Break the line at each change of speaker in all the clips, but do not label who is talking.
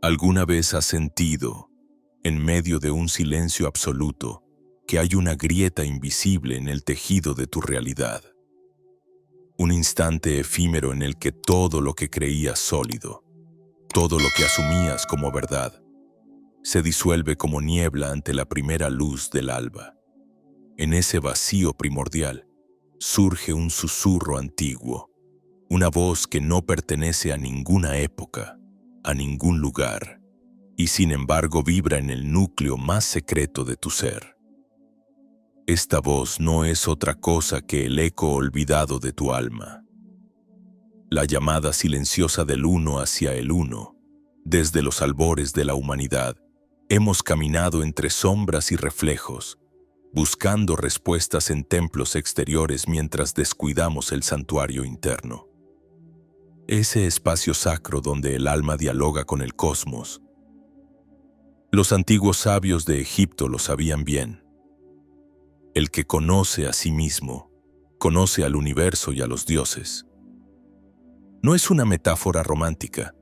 ¿Alguna vez has sentido, en medio de un silencio absoluto, que hay una grieta invisible en el tejido de tu realidad? Un instante efímero en el que todo lo que creías sólido, todo lo que asumías como verdad, se disuelve como niebla ante la primera luz del alba. En ese vacío primordial surge un susurro antiguo, una voz que no pertenece a ninguna época, a ningún lugar, y sin embargo vibra en el núcleo más secreto de tu ser. Esta voz no es otra cosa que el eco olvidado de tu alma, la llamada silenciosa del uno hacia el uno. Desde los albores de la humanidad, hemos caminado entre sombras y reflejos, buscando respuestas en templos exteriores mientras descuidamos el santuario interno. Ese espacio sacro donde el alma dialoga con el cosmos. Los antiguos sabios de Egipto lo sabían bien. El que conoce a sí mismo, conoce al universo y a los dioses. No es una metáfora romántica,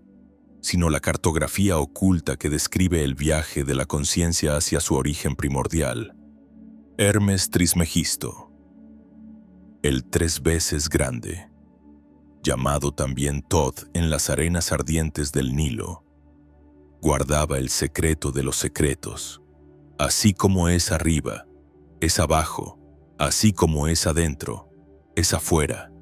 sino la cartografía oculta que describe el viaje de la conciencia hacia su origen primordial. Hermes Trismegisto, el 3 veces grande, llamado también Thoth en las arenas ardientes del Nilo, guardaba el secreto de los secretos. Así como es arriba, es abajo, así como es adentro, es afuera.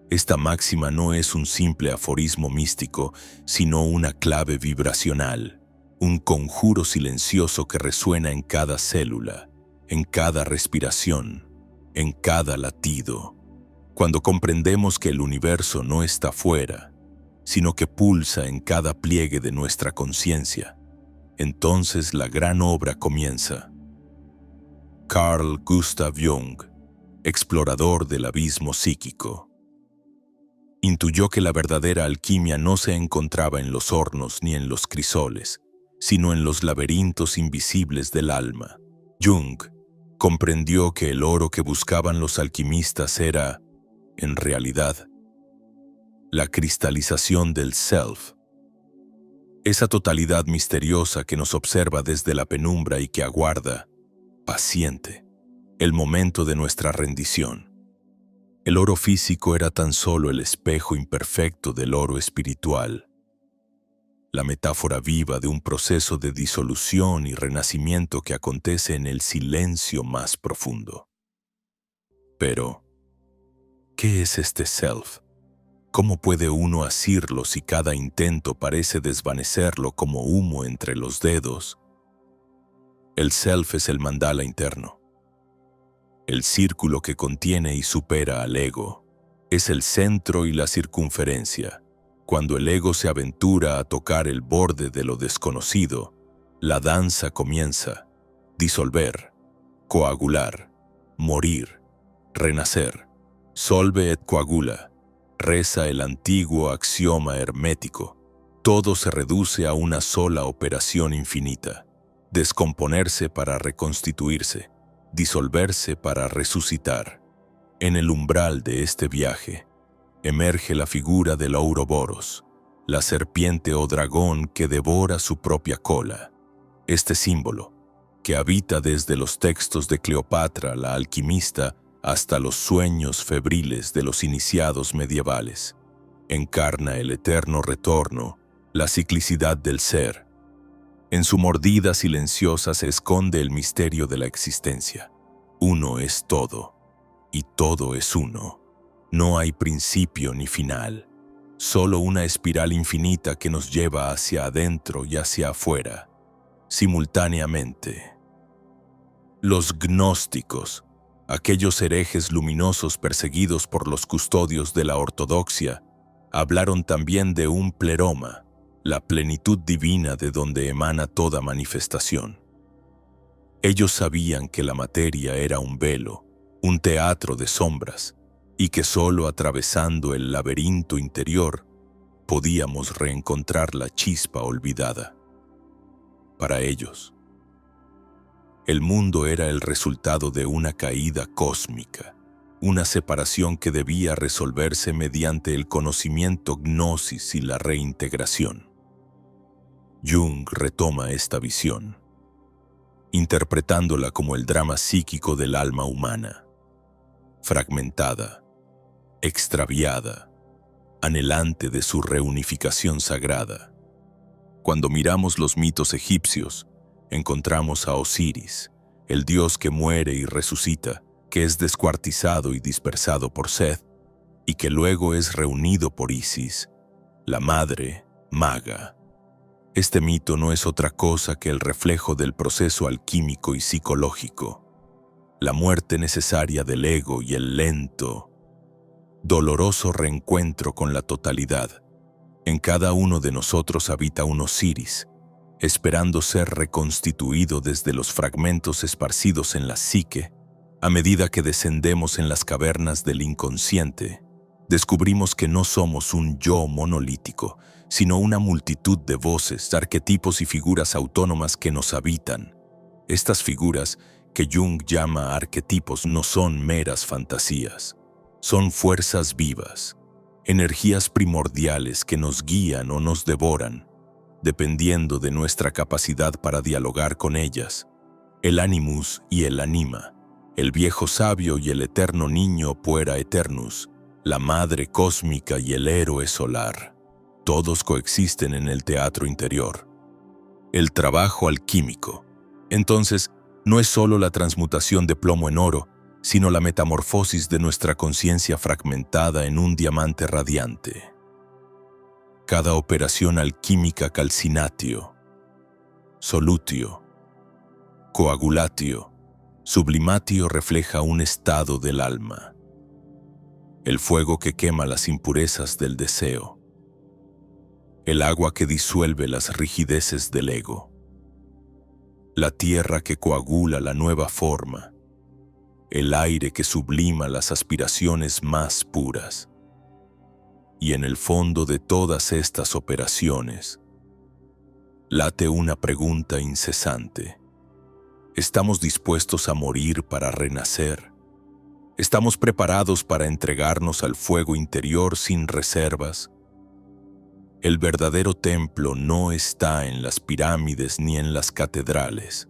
Esta máxima no es un simple aforismo místico, sino una clave vibracional, un conjuro silencioso que resuena en cada célula, en cada respiración, en cada latido. Cuando comprendemos que el universo no está fuera, sino que pulsa en cada pliegue de nuestra conciencia, entonces la gran obra comienza. Carl Gustav Jung, explorador del abismo psíquico, intuyó que la verdadera alquimia no se encontraba en los hornos ni en los crisoles, sino en los laberintos invisibles del alma. Jung comprendió que el oro que buscaban los alquimistas era, en realidad, la cristalización del self, esa totalidad misteriosa que nos observa desde la penumbra y que aguarda, paciente, el momento de nuestra rendición. El oro físico era tan solo el espejo imperfecto del oro espiritual, la metáfora viva de un proceso de disolución y renacimiento que acontece en el silencio más profundo. Pero, ¿qué es este self? ¿Cómo puede uno asirlo si cada intento parece desvanecerlo como humo entre los dedos? El self es el mandala interno, el círculo que contiene y supera al ego. Es el centro y la circunferencia. Cuando el ego se aventura a tocar el borde de lo desconocido, la danza comienza. Disolver, coagular, morir, renacer. Solve et coagula, reza el antiguo axioma hermético. Todo se reduce a una sola operación infinita. Descomponerse para reconstituirse, disolverse para resucitar. En el umbral de este viaje, emerge la figura del Ouroboros, la serpiente o dragón que devora su propia cola. Este símbolo, que habita desde los textos de Cleopatra, la alquimista, hasta los sueños febriles de los iniciados medievales, encarna el eterno retorno, la ciclicidad del ser. En su mordida silenciosa se esconde el misterio de la existencia. Uno es todo, y todo es uno. No hay principio ni final, solo una espiral infinita que nos lleva hacia adentro y hacia afuera, simultáneamente. Los gnósticos, aquellos herejes luminosos perseguidos por los custodios de la ortodoxia, hablaron también de un pleroma, la plenitud divina de donde emana toda manifestación. Ellos sabían que la materia era un velo, un teatro de sombras, y que solo atravesando el laberinto interior podíamos reencontrar la chispa olvidada. Para ellos, el mundo era el resultado de una caída cósmica, una separación que debía resolverse mediante el conocimiento gnosis y la reintegración. Jung retoma esta visión, interpretándola como el drama psíquico del alma humana, fragmentada, extraviada, anhelante de su reunificación sagrada. Cuando miramos los mitos egipcios, encontramos a Osiris, el dios que muere y resucita, que es descuartizado y dispersado por Seth, y que luego es reunido por Isis, la madre maga. Este mito no es otra cosa que el reflejo del proceso alquímico y psicológico, la muerte necesaria del ego y el lento, doloroso reencuentro con la totalidad. En cada uno de nosotros habita un Osiris, esperando ser reconstituido desde los fragmentos esparcidos en la psique. A medida que descendemos en las cavernas del inconsciente, descubrimos que no somos un yo monolítico, sino una multitud de voces, arquetipos y figuras autónomas que nos habitan. Estas figuras, que Jung llama arquetipos, no son meras fantasías. Son fuerzas vivas, energías primordiales que nos guían o nos devoran, dependiendo de nuestra capacidad para dialogar con ellas. El animus y el anima, el viejo sabio y el eterno niño puera eternus, la madre cósmica y el héroe solar, todos coexisten en el teatro interior. El trabajo alquímico, entonces, no es solo la transmutación de plomo en oro, sino la metamorfosis de nuestra conciencia fragmentada en un diamante radiante. Cada operación alquímica calcinatio, solutio, coagulatio, sublimatio refleja un estado del alma. El fuego que quema las impurezas del deseo. El agua que disuelve las rigideces del ego. La tierra que coagula la nueva forma. El aire que sublima las aspiraciones más puras. Y en el fondo de todas estas operaciones, late una pregunta incesante. ¿Estamos dispuestos a morir para renacer? ¿Estamos preparados para entregarnos al fuego interior sin reservas? El verdadero templo no está en las pirámides ni en las catedrales.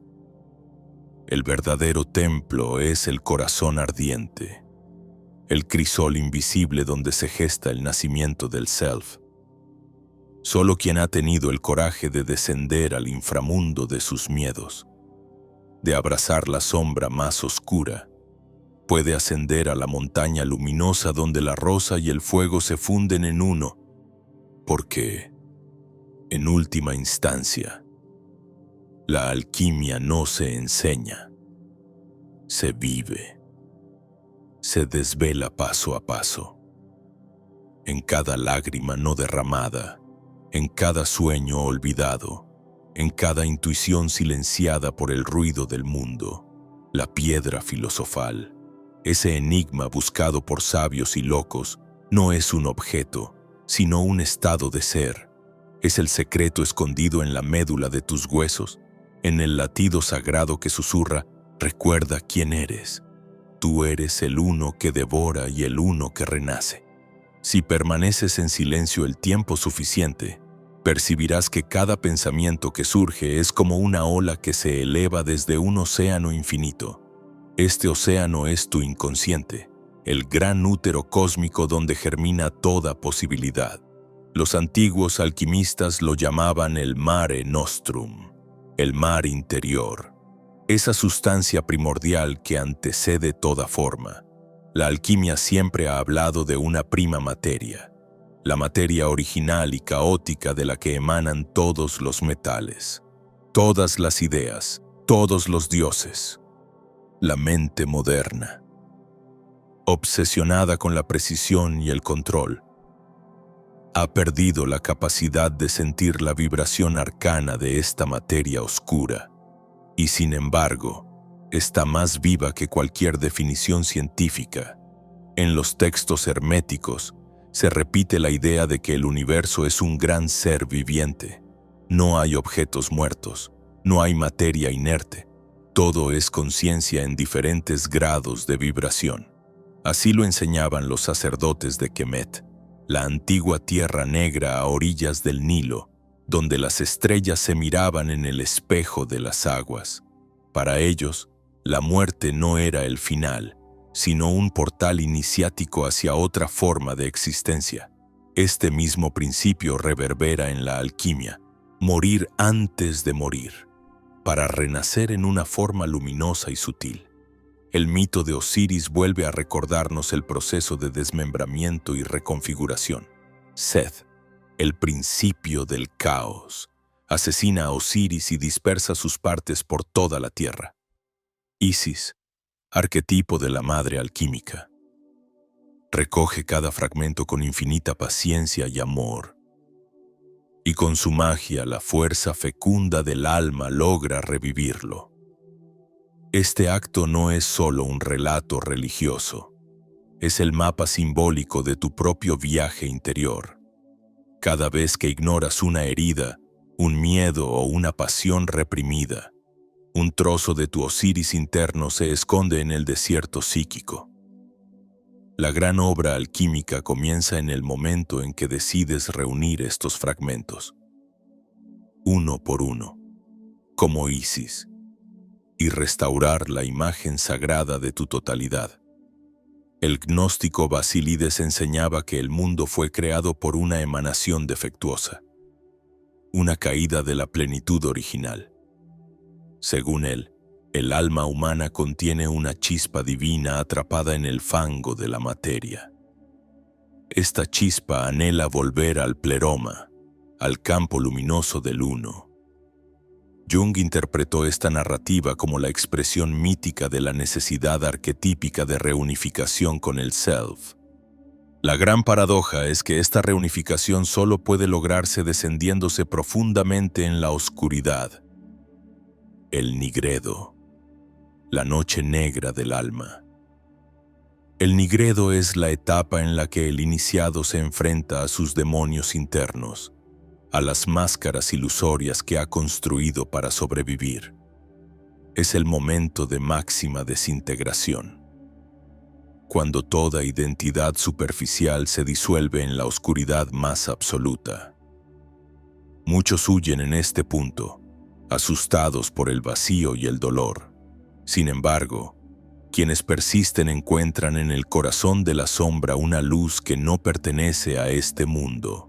El verdadero templo es el corazón ardiente, el crisol invisible donde se gesta el nacimiento del self. Solo quien ha tenido el coraje de descender al inframundo de sus miedos, de abrazar la sombra más oscura, puede ascender a la montaña luminosa donde la rosa y el fuego se funden en uno, porque, en última instancia, la alquimia no se enseña, se vive, se desvela paso a paso. En cada lágrima no derramada, en cada sueño olvidado, en cada intuición silenciada por el ruido del mundo, la piedra filosofal, ese enigma buscado por sabios y locos, no es un objeto, sino un estado de ser. Es el secreto escondido en la médula de tus huesos, en el latido sagrado que susurra, recuerda quién eres. Tú eres el uno que devora y el uno que renace. Si permaneces en silencio el tiempo suficiente, percibirás que cada pensamiento que surge es como una ola que se eleva desde un océano infinito. Este océano es tu inconsciente, el gran útero cósmico donde germina toda posibilidad. Los antiguos alquimistas lo llamaban el mare nostrum, el mar interior, esa sustancia primordial que antecede toda forma. La alquimia siempre ha hablado de una prima materia, la materia original y caótica de la que emanan todos los metales, todas las ideas, todos los dioses. La mente moderna, obsesionada con la precisión y el control, ha perdido la capacidad de sentir la vibración arcana de esta materia oscura, y sin embargo, está más viva que cualquier definición científica. En los textos herméticos se repite la idea de que el universo es un gran ser viviente. No hay objetos muertos, no hay materia inerte. Todo es conciencia en diferentes grados de vibración. Así lo enseñaban los sacerdotes de Kemet, la antigua tierra negra a orillas del Nilo, donde las estrellas se miraban en el espejo de las aguas. Para ellos, la muerte no era el final, sino un portal iniciático hacia otra forma de existencia. Este mismo principio reverbera en la alquimia: morir antes de morir, para renacer en una forma luminosa y sutil. El mito de Osiris vuelve a recordarnos el proceso de desmembramiento y reconfiguración. Seth, el principio del caos, asesina a Osiris y dispersa sus partes por toda la tierra. Isis, arquetipo de la madre alquímica, recoge cada fragmento con infinita paciencia y amor, y con su magia la fuerza fecunda del alma logra revivirlo. Este acto no es solo un relato religioso, es el mapa simbólico de tu propio viaje interior. Cada vez que ignoras una herida, un miedo o una pasión reprimida, un trozo de tu Osiris interno se esconde en el desierto psíquico. La gran obra alquímica comienza en el momento en que decides reunir estos fragmentos, uno por uno, como Isis, y restaurar la imagen sagrada de tu totalidad. El gnóstico Basílides enseñaba que el mundo fue creado por una emanación defectuosa, una caída de la plenitud original. Según él, el alma humana contiene una chispa divina atrapada en el fango de la materia. Esta chispa anhela volver al pleroma, al campo luminoso del uno. Jung interpretó esta narrativa como la expresión mítica de la necesidad arquetípica de reunificación con el self. La gran paradoja es que esta reunificación solo puede lograrse descendiéndose profundamente en la oscuridad. El nigredo, la noche negra del alma. El nigredo es la etapa en la que el iniciado se enfrenta a sus demonios internos, a las máscaras ilusorias que ha construido para sobrevivir. Es el momento de máxima desintegración, cuando toda identidad superficial se disuelve en la oscuridad más absoluta. Muchos huyen en este punto, asustados por el vacío y el dolor. Sin embargo, quienes persisten encuentran en el corazón de la sombra una luz que no pertenece a este mundo.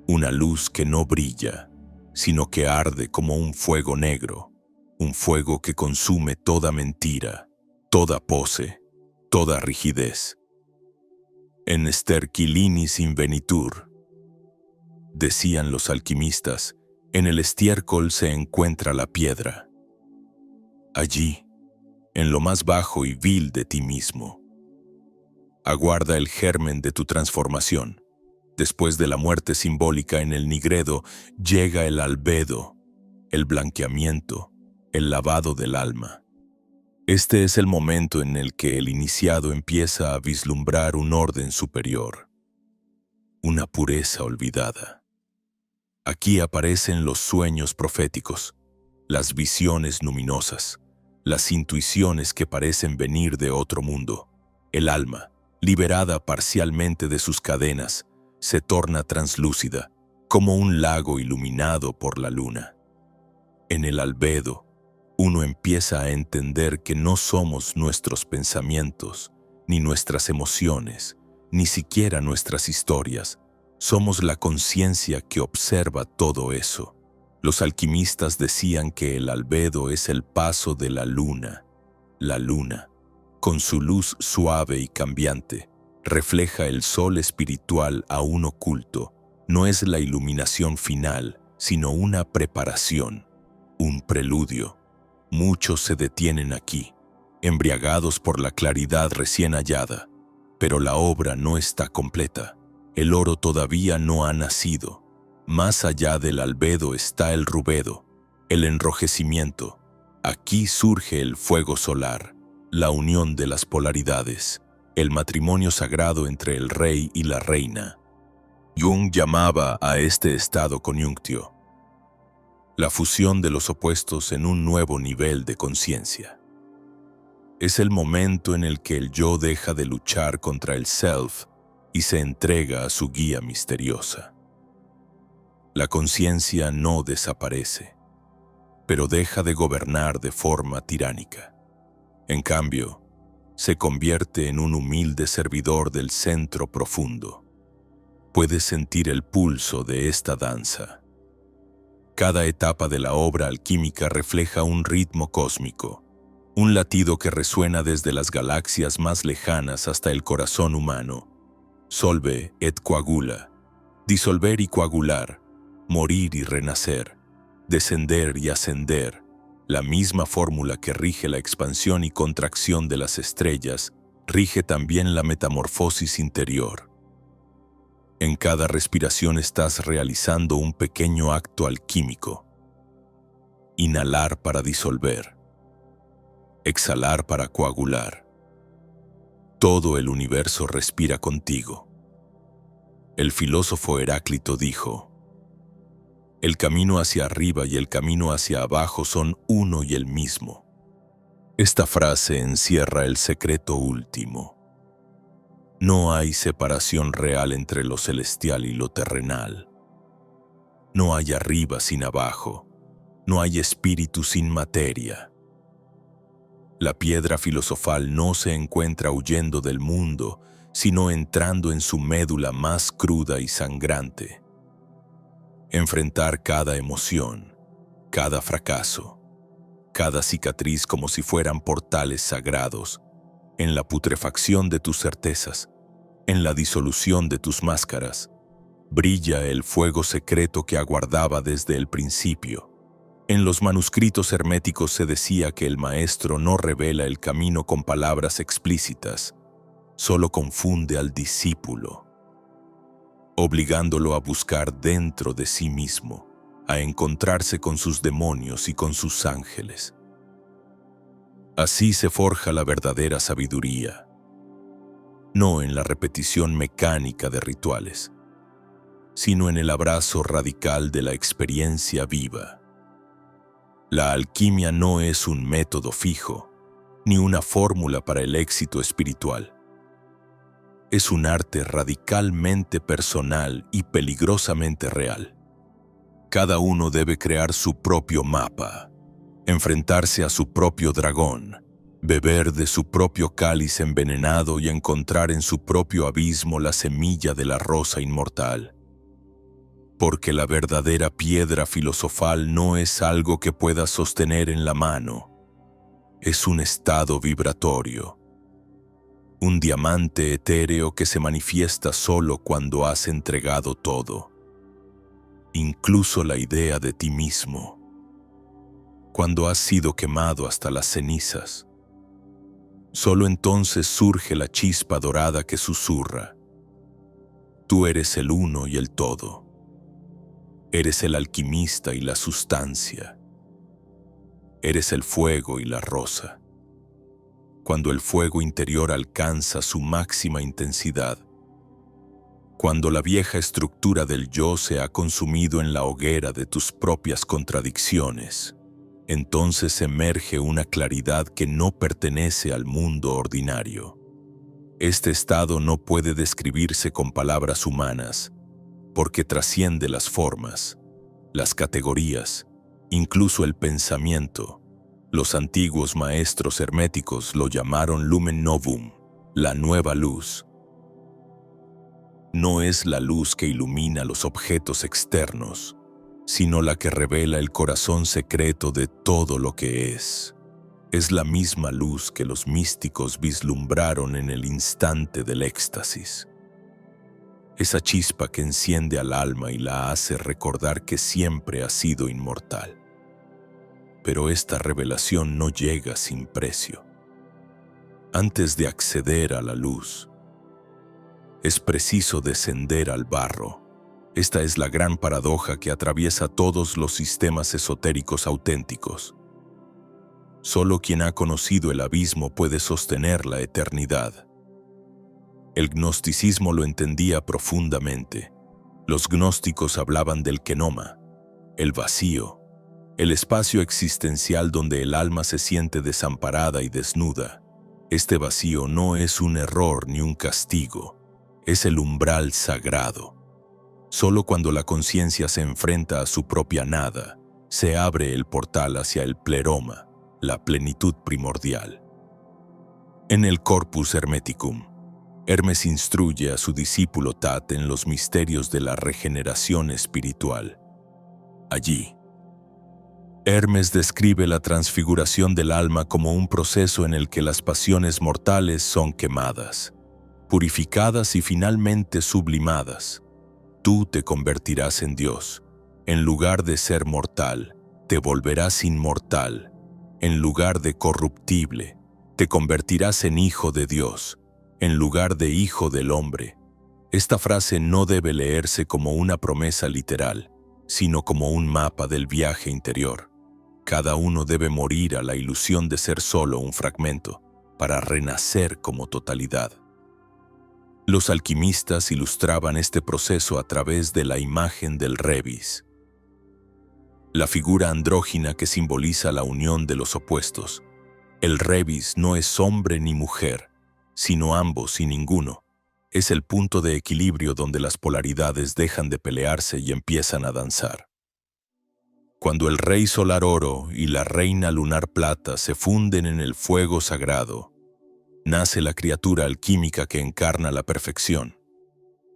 Una luz que no brilla, sino que arde como un fuego negro, un fuego que consume toda mentira, toda pose, toda rigidez. En sterquilinis invenitur, decían los alquimistas, en el estiércol se encuentra la piedra. Allí, en lo más bajo y vil de ti mismo, aguarda el germen de tu transformación. Después de la muerte simbólica en el nigredo, llega el albedo, el blanqueamiento, el lavado del alma. Este es el momento en el que el iniciado empieza a vislumbrar un orden superior, una pureza olvidada. Aquí aparecen los sueños proféticos, las visiones luminosas, las intuiciones que parecen venir de otro mundo. El alma, liberada parcialmente de sus cadenas, se torna translúcida, como un lago iluminado por la luna. En el albedo, uno empieza a entender que no somos nuestros pensamientos, ni nuestras emociones, ni siquiera nuestras historias. Somos la conciencia que observa todo eso. Los alquimistas decían que el albedo es el paso de la luna. La luna, con su luz suave y cambiante, refleja el sol espiritual aún oculto. No es la iluminación final, sino una preparación, un preludio. Muchos se detienen aquí, embriagados por la claridad recién hallada, pero la obra no está completa. El oro todavía no ha nacido. Más allá del albedo está el rubedo, el enrojecimiento. Aquí surge el fuego solar, la unión de las polaridades, el matrimonio sagrado entre el rey y la reina. Jung llamaba a este estado coniunctio, la fusión de los opuestos en un nuevo nivel de conciencia. Es el momento en el que el yo deja de luchar contra el self y se entrega a su guía misteriosa. La conciencia no desaparece, pero deja de gobernar de forma tiránica. En cambio, se convierte en un humilde servidor del centro profundo. Puedes sentir el pulso de esta danza. Cada etapa de la obra alquímica refleja un ritmo cósmico, un latido que resuena desde las galaxias más lejanas hasta el corazón humano. Solve et coagula, disolver y coagular, morir y renacer, descender y ascender, la misma fórmula que rige la expansión y contracción de las estrellas, rige también la metamorfosis interior. En cada respiración estás realizando un pequeño acto alquímico. Inhalar para disolver. Exhalar para coagular. Todo el universo respira contigo. El filósofo Heráclito dijo: el camino hacia arriba y el camino hacia abajo son uno y el mismo. Esta frase encierra el secreto último. No hay separación real entre lo celestial y lo terrenal. No hay arriba sin abajo. No hay espíritu sin materia. La piedra filosofal no se encuentra huyendo del mundo, sino entrando en su médula más cruda y sangrante. Enfrentar cada emoción, cada fracaso, cada cicatriz como si fueran portales sagrados, en la putrefacción de tus certezas, en la disolución de tus máscaras, brilla el fuego secreto que aguardaba desde el principio. En los manuscritos herméticos se decía que el maestro no revela el camino con palabras explícitas, solo confunde al discípulo, obligándolo a buscar dentro de sí mismo, a encontrarse con sus demonios y con sus ángeles. Así se forja la verdadera sabiduría, no en la repetición mecánica de rituales, sino en el abrazo radical de la experiencia viva. La alquimia no es un método fijo, ni una fórmula para el éxito espiritual. Es un arte radicalmente personal y peligrosamente real. Cada uno debe crear su propio mapa, enfrentarse a su propio dragón, beber de su propio cáliz envenenado y encontrar en su propio abismo la semilla de la rosa inmortal. Porque la verdadera piedra filosofal no es algo que puedas sostener en la mano, es un estado vibratorio. Un diamante etéreo que se manifiesta solo cuando has entregado todo, incluso la idea de ti mismo. Cuando has sido quemado hasta las cenizas, solo entonces surge la chispa dorada que susurra: tú eres el uno y el todo. Eres el alquimista y la sustancia. Eres el fuego y la rosa. Cuando el fuego interior alcanza su máxima intensidad, cuando la vieja estructura del yo se ha consumido en la hoguera de tus propias contradicciones, entonces emerge una claridad que no pertenece al mundo ordinario. Este estado no puede describirse con palabras humanas, porque trasciende las formas, las categorías, incluso el pensamiento. Los antiguos maestros herméticos lo llamaron lumen novum, la nueva luz. No es la luz que ilumina los objetos externos, sino la que revela el corazón secreto de todo lo que es. Es la misma luz que los místicos vislumbraron en el instante del éxtasis. Esa chispa que enciende al alma y la hace recordar que siempre ha sido inmortal. Pero esta revelación no llega sin precio. Antes de acceder a la luz, es preciso descender al barro. Esta es la gran paradoja que atraviesa todos los sistemas esotéricos auténticos. Solo quien ha conocido el abismo puede sostener la eternidad. El gnosticismo lo entendía profundamente. Los gnósticos hablaban del kenoma, el vacío, el espacio existencial donde el alma se siente desamparada y desnuda. Este vacío no es un error ni un castigo, es el umbral sagrado. Solo cuando la conciencia se enfrenta a su propia nada, se abre el portal hacia el pleroma, la plenitud primordial. En el Corpus Hermeticum, Hermes instruye a su discípulo Tat en los misterios de la regeneración espiritual. Allí, Hermes describe la transfiguración del alma como un proceso en el que las pasiones mortales son quemadas, purificadas y finalmente sublimadas. Tú te convertirás en Dios. En lugar de ser mortal, te volverás inmortal. En lugar de corruptible, te convertirás en hijo de Dios. En lugar de hijo del hombre. Esta frase no debe leerse como una promesa literal, sino como un mapa del viaje interior. Cada uno debe morir a la ilusión de ser solo un fragmento, para renacer como totalidad. Los alquimistas ilustraban este proceso a través de la imagen del rebis, la figura andrógina que simboliza la unión de los opuestos. El rebis no es hombre ni mujer, sino ambos y ninguno. Es el punto de equilibrio donde las polaridades dejan de pelearse y empiezan a danzar. Cuando el rey solar oro y la reina lunar plata se funden en el fuego sagrado, nace la criatura alquímica que encarna la perfección.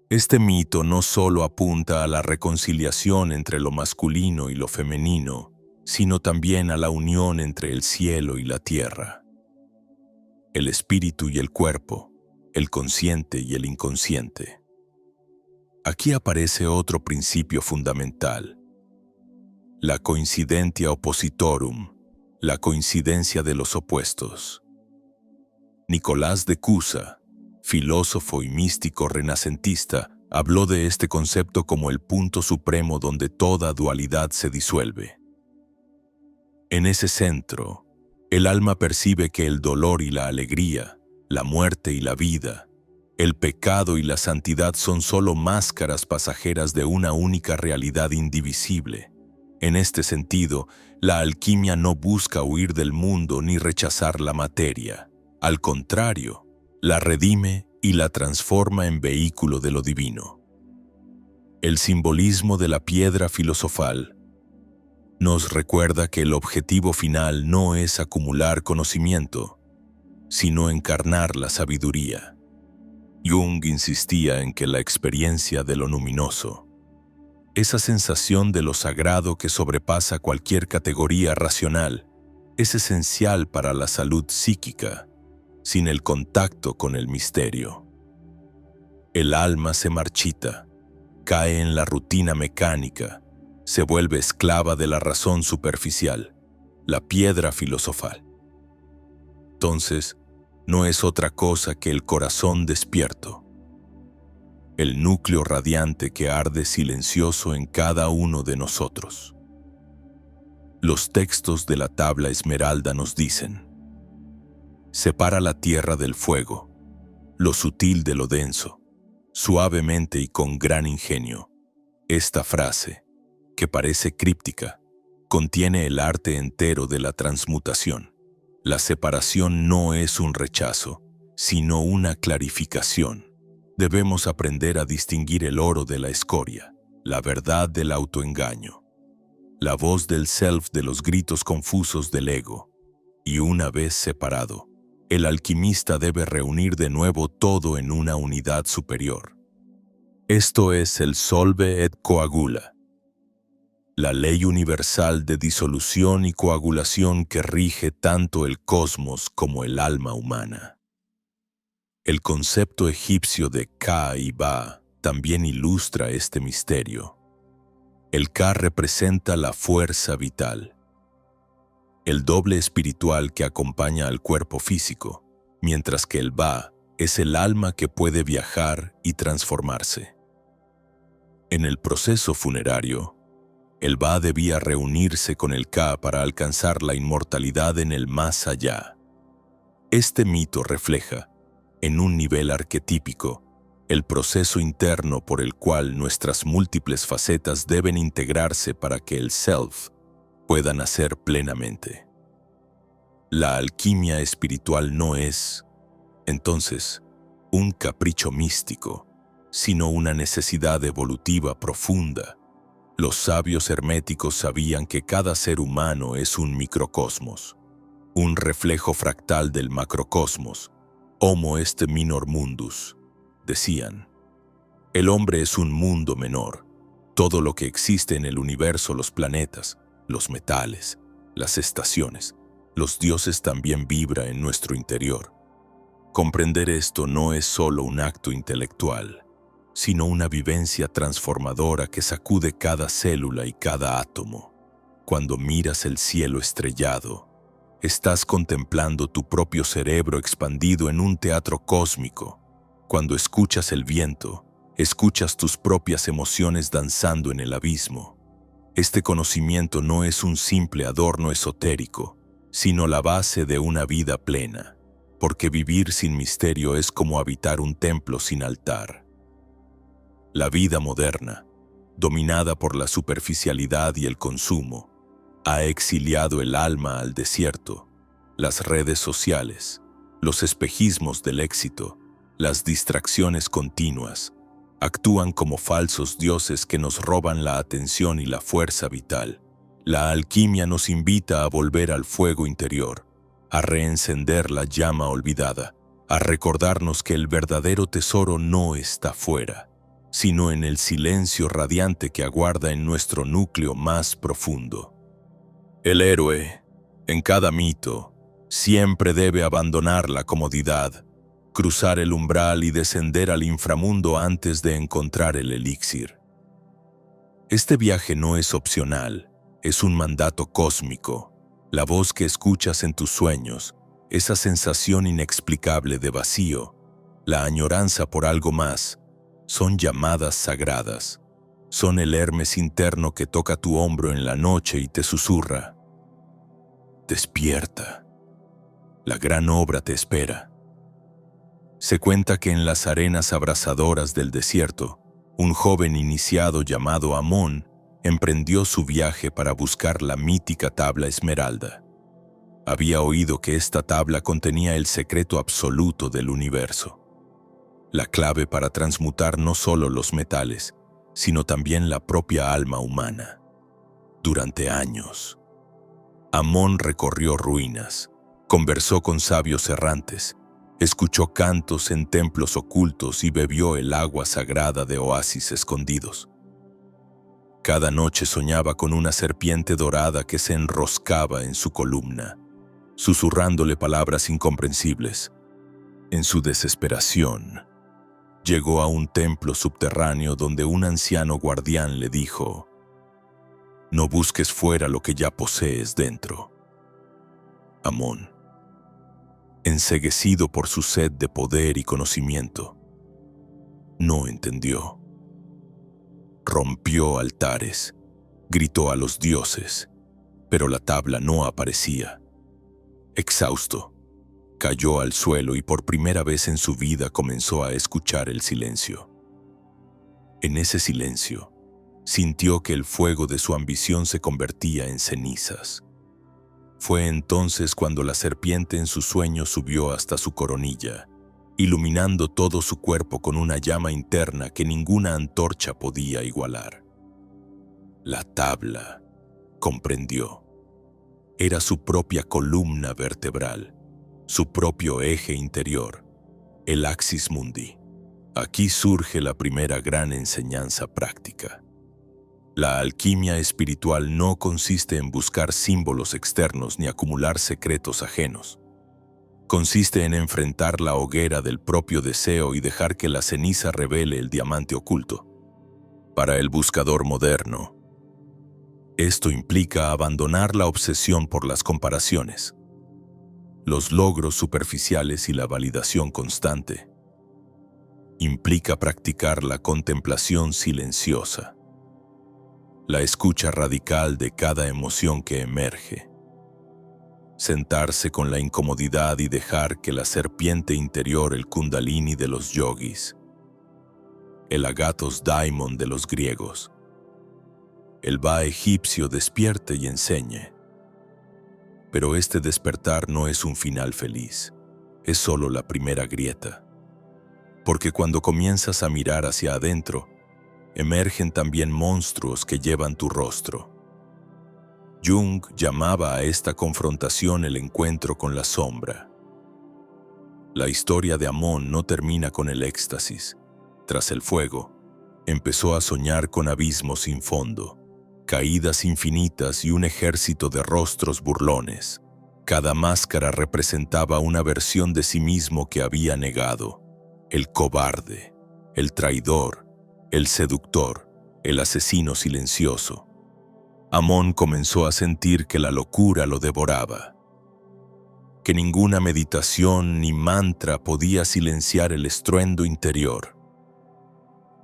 Este mito no solo apunta a la reconciliación entre lo masculino y lo femenino, sino también a la unión entre el cielo y la tierra, el espíritu y el cuerpo, el consciente y el inconsciente. Aquí aparece otro principio fundamental, la coincidentia oppositorum, la coincidencia de los opuestos. Nicolás de Cusa, filósofo y místico renacentista, habló de este concepto como el punto supremo donde toda dualidad se disuelve. En ese centro, el alma percibe que el dolor y la alegría, la muerte y la vida, el pecado y la santidad son solo máscaras pasajeras de una única realidad indivisible. En este sentido, la alquimia no busca huir del mundo ni rechazar la materia. Al contrario, la redime y la transforma en vehículo de lo divino. El simbolismo de la piedra filosofal nos recuerda que el objetivo final no es acumular conocimiento, sino encarnar la sabiduría. Jung insistía en que la experiencia de lo luminoso, esa sensación de lo sagrado que sobrepasa cualquier categoría racional, es esencial para la salud psíquica. Sin el contacto con el misterio, el alma se marchita, cae en la rutina mecánica, se vuelve esclava de la razón superficial, la piedra filosofal. Entonces, no es otra cosa que el corazón despierto, el núcleo radiante que arde silencioso en cada uno de nosotros. Los textos de la tabla esmeralda nos dicen: separa la tierra del fuego, lo sutil de lo denso, suavemente y con gran ingenio. Esta frase, que parece críptica, contiene el arte entero de la transmutación. La separación no es un rechazo, sino una clarificación. Debemos aprender a distinguir el oro de la escoria, la verdad del autoengaño, la voz del self de los gritos confusos del ego. Y una vez separado, el alquimista debe reunir de nuevo todo en una unidad superior. Esto es el solve et coagula, la ley universal de disolución y coagulación que rige tanto el cosmos como el alma humana. El concepto egipcio de Ka y Ba también ilustra este misterio. El Ka representa la fuerza vital, el doble espiritual que acompaña al cuerpo físico, mientras que el Ba es el alma que puede viajar y transformarse. En el proceso funerario, el Ba debía reunirse con el Ka para alcanzar la inmortalidad en el más allá. Este mito refleja, en un nivel arquetípico, el proceso interno por el cual nuestras múltiples facetas deben integrarse para que el self pueda nacer plenamente. La alquimia espiritual no es, entonces, un capricho místico, sino una necesidad evolutiva profunda. Los sabios herméticos sabían que cada ser humano es un microcosmos, un reflejo fractal del macrocosmos. Homo est minor mundus, decían. El hombre es un mundo menor. Todo lo que existe en el universo, los planetas, los metales, las estaciones, los dioses también vibra en nuestro interior. Comprender esto no es solo un acto intelectual, sino una vivencia transformadora que sacude cada célula y cada átomo. Cuando miras el cielo estrellado, estás contemplando tu propio cerebro expandido en un teatro cósmico. Cuando escuchas el viento, escuchas tus propias emociones danzando en el abismo. Este conocimiento no es un simple adorno esotérico, sino la base de una vida plena, porque vivir sin misterio es como habitar un templo sin altar. La vida moderna, dominada por la superficialidad y el consumo, ha exiliado el alma al desierto. Las redes sociales, los espejismos del éxito, las distracciones continuas, actúan como falsos dioses que nos roban la atención y la fuerza vital. La alquimia nos invita a volver al fuego interior, a reencender la llama olvidada, a recordarnos que el verdadero tesoro no está fuera, sino en el silencio radiante que aguarda en nuestro núcleo más profundo. El héroe, en cada mito, siempre debe abandonar la comodidad, cruzar el umbral y descender al inframundo antes de encontrar el elixir. Este viaje no es opcional, es un mandato cósmico. La voz que escuchas en tus sueños, esa sensación inexplicable de vacío, la añoranza por algo más, son llamadas sagradas. Son el Hermes interno que toca tu hombro en la noche y te susurra: despierta, la gran obra te espera. Se cuenta que en las arenas abrasadoras del desierto, un joven iniciado llamado Amón emprendió su viaje para buscar la mítica tabla esmeralda. Había oído que esta tabla contenía el secreto absoluto del universo, la clave para transmutar no solo los metales, sino también la propia alma humana. Durante años, Amón recorrió ruinas, conversó con sabios errantes, escuchó cantos en templos ocultos y bebió el agua sagrada de oasis escondidos. Cada noche soñaba con una serpiente dorada que se enroscaba en su columna, susurrándole palabras incomprensibles. En su desesperación, llegó a un templo subterráneo donde un anciano guardián le dijo: no busques fuera lo que ya posees dentro. Amón, enceguecido por su sed de poder y conocimiento, no entendió. Rompió altares, gritó a los dioses, pero la tabla no aparecía. Exhausto, cayó al suelo y por primera vez en su vida comenzó a escuchar el silencio. En ese silencio, sintió que el fuego de su ambición se convertía en cenizas. Fue entonces cuando la serpiente en su sueño subió hasta su coronilla, iluminando todo su cuerpo con una llama interna que ninguna antorcha podía igualar. La tabla, comprendió, era su propia columna vertebral, su propio eje interior, el axis mundi. Aquí surge la primera gran enseñanza práctica. La alquimia espiritual no consiste en buscar símbolos externos ni acumular secretos ajenos. Consiste en enfrentar la hoguera del propio deseo y dejar que la ceniza revele el diamante oculto. Para el buscador moderno, esto implica abandonar la obsesión por las comparaciones, los logros superficiales y la validación constante. Implica practicar la contemplación silenciosa, la escucha radical de cada emoción que emerge. Sentarse con la incomodidad y dejar que la serpiente interior, el kundalini de los yogis, el agathos daimon de los griegos, el Ba egipcio despierte y enseñe. Pero este despertar no es un final feliz, es solo la primera grieta. porque cuando comienzas a mirar hacia adentro, emergen también monstruos que llevan tu rostro. Jung llamaba a esta confrontación el encuentro con la sombra. La historia de Amon no termina con el éxtasis. Tras el fuego, empezó a soñar con abismos sin fondo, caídas infinitas y un ejército de rostros burlones. Cada máscara representaba una versión de sí mismo que había negado: el cobarde, el traidor, el seductor, el asesino silencioso. Amon comenzó a sentir que la locura lo devoraba, que ninguna meditación ni mantra podía silenciar el estruendo interior.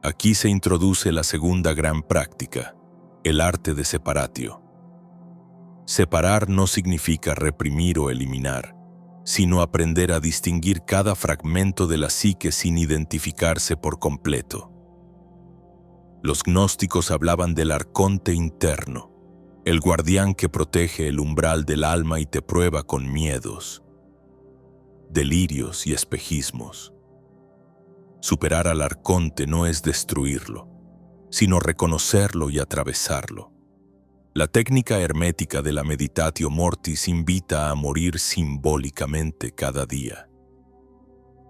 Aquí se introduce la segunda gran práctica, el arte de separatio. Separar no significa reprimir o eliminar, sino aprender a distinguir cada fragmento de la psique sin identificarse por completo. Los gnósticos hablaban del arconte interno, el guardián que protege el umbral del alma y te prueba con miedos, delirios y espejismos. Superar al arconte no es destruirlo, sino reconocerlo y atravesarlo. La técnica hermética de la meditatio mortis invita a morir simbólicamente cada día,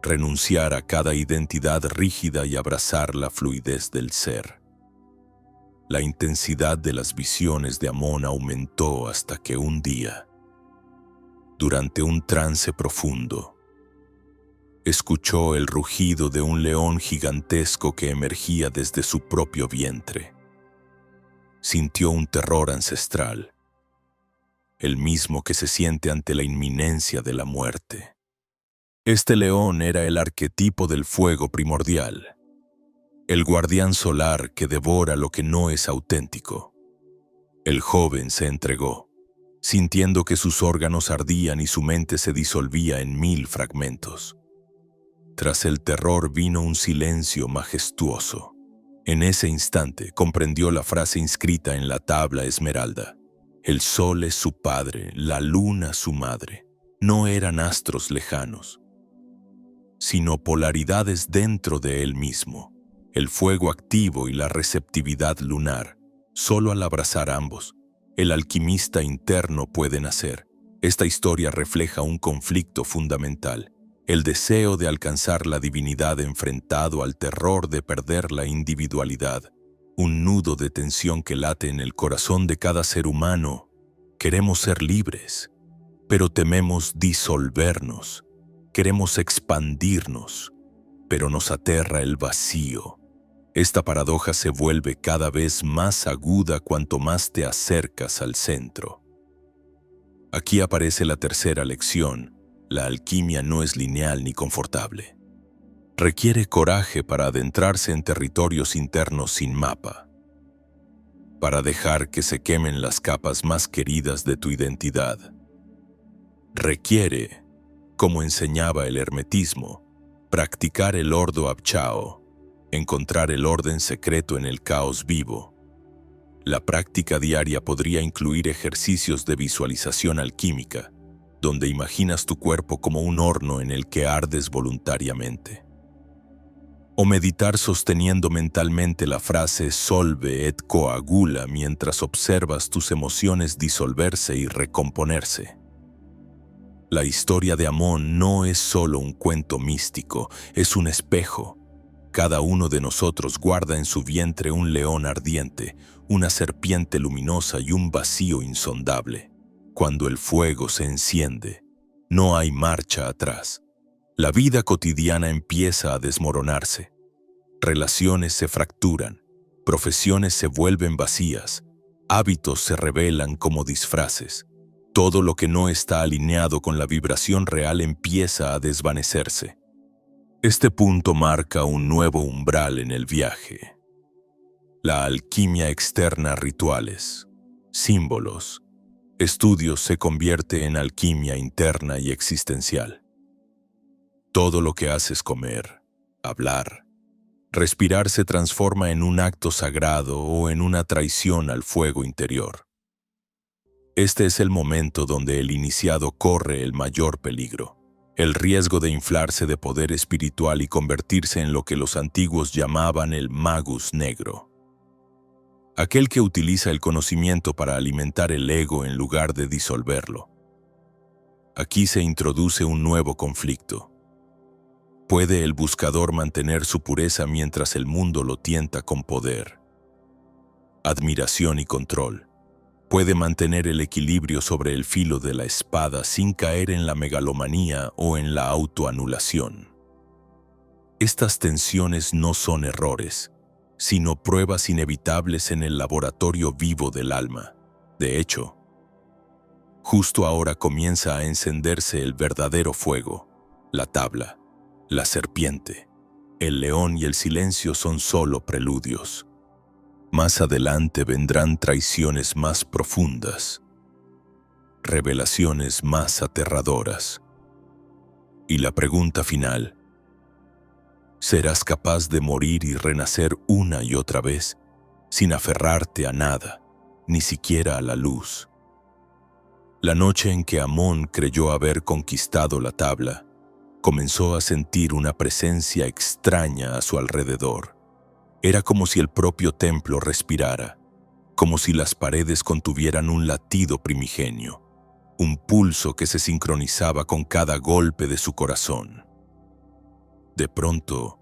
renunciar a cada identidad rígida y abrazar la fluidez del ser. La intensidad de las visiones de Amon aumentó hasta que un día, durante un trance profundo, escuchó el rugido de un león gigantesco que emergía desde su propio vientre. Sintió un terror ancestral, el mismo que se siente ante la inminencia de la muerte. Este león era el arquetipo del fuego primordial, el guardián solar que devora lo que no es auténtico. El joven se entregó, sintiendo que sus órganos ardían y su mente se disolvía en 1000 fragmentos. Tras el terror vino un silencio majestuoso. En ese instante comprendió la frase inscrita en la tabla esmeralda: el sol es su padre, la luna su madre. No eran astros lejanos, sino polaridades dentro de él mismo, el fuego activo y la receptividad lunar. Solo al abrazar ambos, el alquimista interno puede nacer. Esta historia refleja un conflicto fundamental: el deseo de alcanzar la divinidad enfrentado al terror de perder la individualidad, un nudo de tensión que late en el corazón de cada ser humano. Queremos ser libres, pero tememos disolvernos. Queremos expandirnos, pero nos aterra el vacío. Esta paradoja se vuelve cada vez más aguda cuanto más te acercas al centro. Aquí aparece la tercera lección: la alquimia no es lineal ni confortable. Requiere coraje para adentrarse en territorios internos sin mapa, para dejar que se quemen las capas más queridas de tu identidad. Requiere, como enseñaba el hermetismo, practicar el ordo abchao, encontrar el orden secreto en el caos vivo. La práctica diaria podría incluir ejercicios de visualización alquímica, donde imaginas tu cuerpo como un horno en el que ardes voluntariamente. O meditar sosteniendo mentalmente la frase solve et coagula mientras observas tus emociones disolverse y recomponerse. La historia de Amon no es solo un cuento místico, es un espejo. Cada uno de nosotros guarda en su vientre un león ardiente, una serpiente luminosa y un vacío insondable. Cuando el fuego se enciende, no hay marcha atrás. La vida cotidiana empieza a desmoronarse. Relaciones se fracturan, profesiones se vuelven vacías, hábitos se revelan como disfraces. Todo lo que no está alineado con la vibración real empieza a desvanecerse. Este punto marca un nuevo umbral en el viaje. La alquimia externa, rituales, símbolos, estudios se convierte en alquimia interna y existencial. Todo lo que haces, comer, hablar, respirar, se transforma en un acto sagrado o en una traición al fuego interior. Este es el momento donde el iniciado corre el mayor peligro. el riesgo de inflarse de poder espiritual y convertirse en lo que los antiguos llamaban el magus negro. Aquel que utiliza el conocimiento para alimentar el ego en lugar de disolverlo. Aquí se introduce un nuevo conflicto. ¿Puede el buscador mantener su pureza mientras el mundo lo tienta con poder, admiración y control? ¿Puede mantener el equilibrio sobre el filo de la espada sin caer en la megalomanía o en la autoanulación? Estas tensiones no son errores, sino pruebas inevitables en el laboratorio vivo del alma. De hecho, justo ahora comienza a encenderse el verdadero fuego. La tabla, la serpiente, el león y el silencio son solo preludios. Más adelante vendrán traiciones más profundas, revelaciones más aterradoras. Y la pregunta final: ¿serás capaz de morir y renacer una y otra vez, sin aferrarte a nada, ni siquiera a la luz? La noche en que Amón creyó haber conquistado la tabla, comenzó a sentir una presencia extraña a su alrededor. Era como si el propio templo respirara, como si las paredes contuvieran un latido primigenio, un pulso que se sincronizaba con cada golpe de su corazón. De pronto,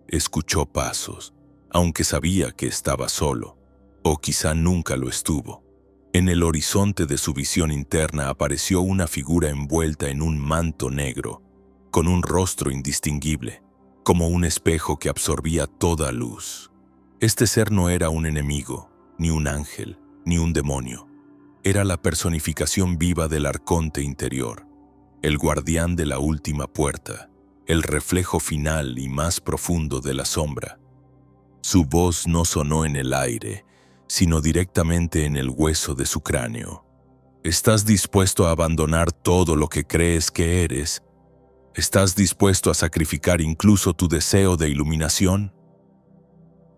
escuchó pasos, aunque sabía que estaba solo, o quizá nunca lo estuvo. En el horizonte de su visión interna apareció una figura envuelta en un manto negro, con un rostro indistinguible, como un espejo que absorbía toda luz. Este ser no era un enemigo, ni un ángel, ni un demonio. Era la personificación viva del arconte interior, el guardián de la última puerta, el reflejo final y más profundo de la sombra. Su voz no sonó en el aire, sino directamente en el hueso de su cráneo. ¿Estás dispuesto a abandonar todo lo que crees que eres? ¿Estás dispuesto a sacrificar incluso tu deseo de iluminación?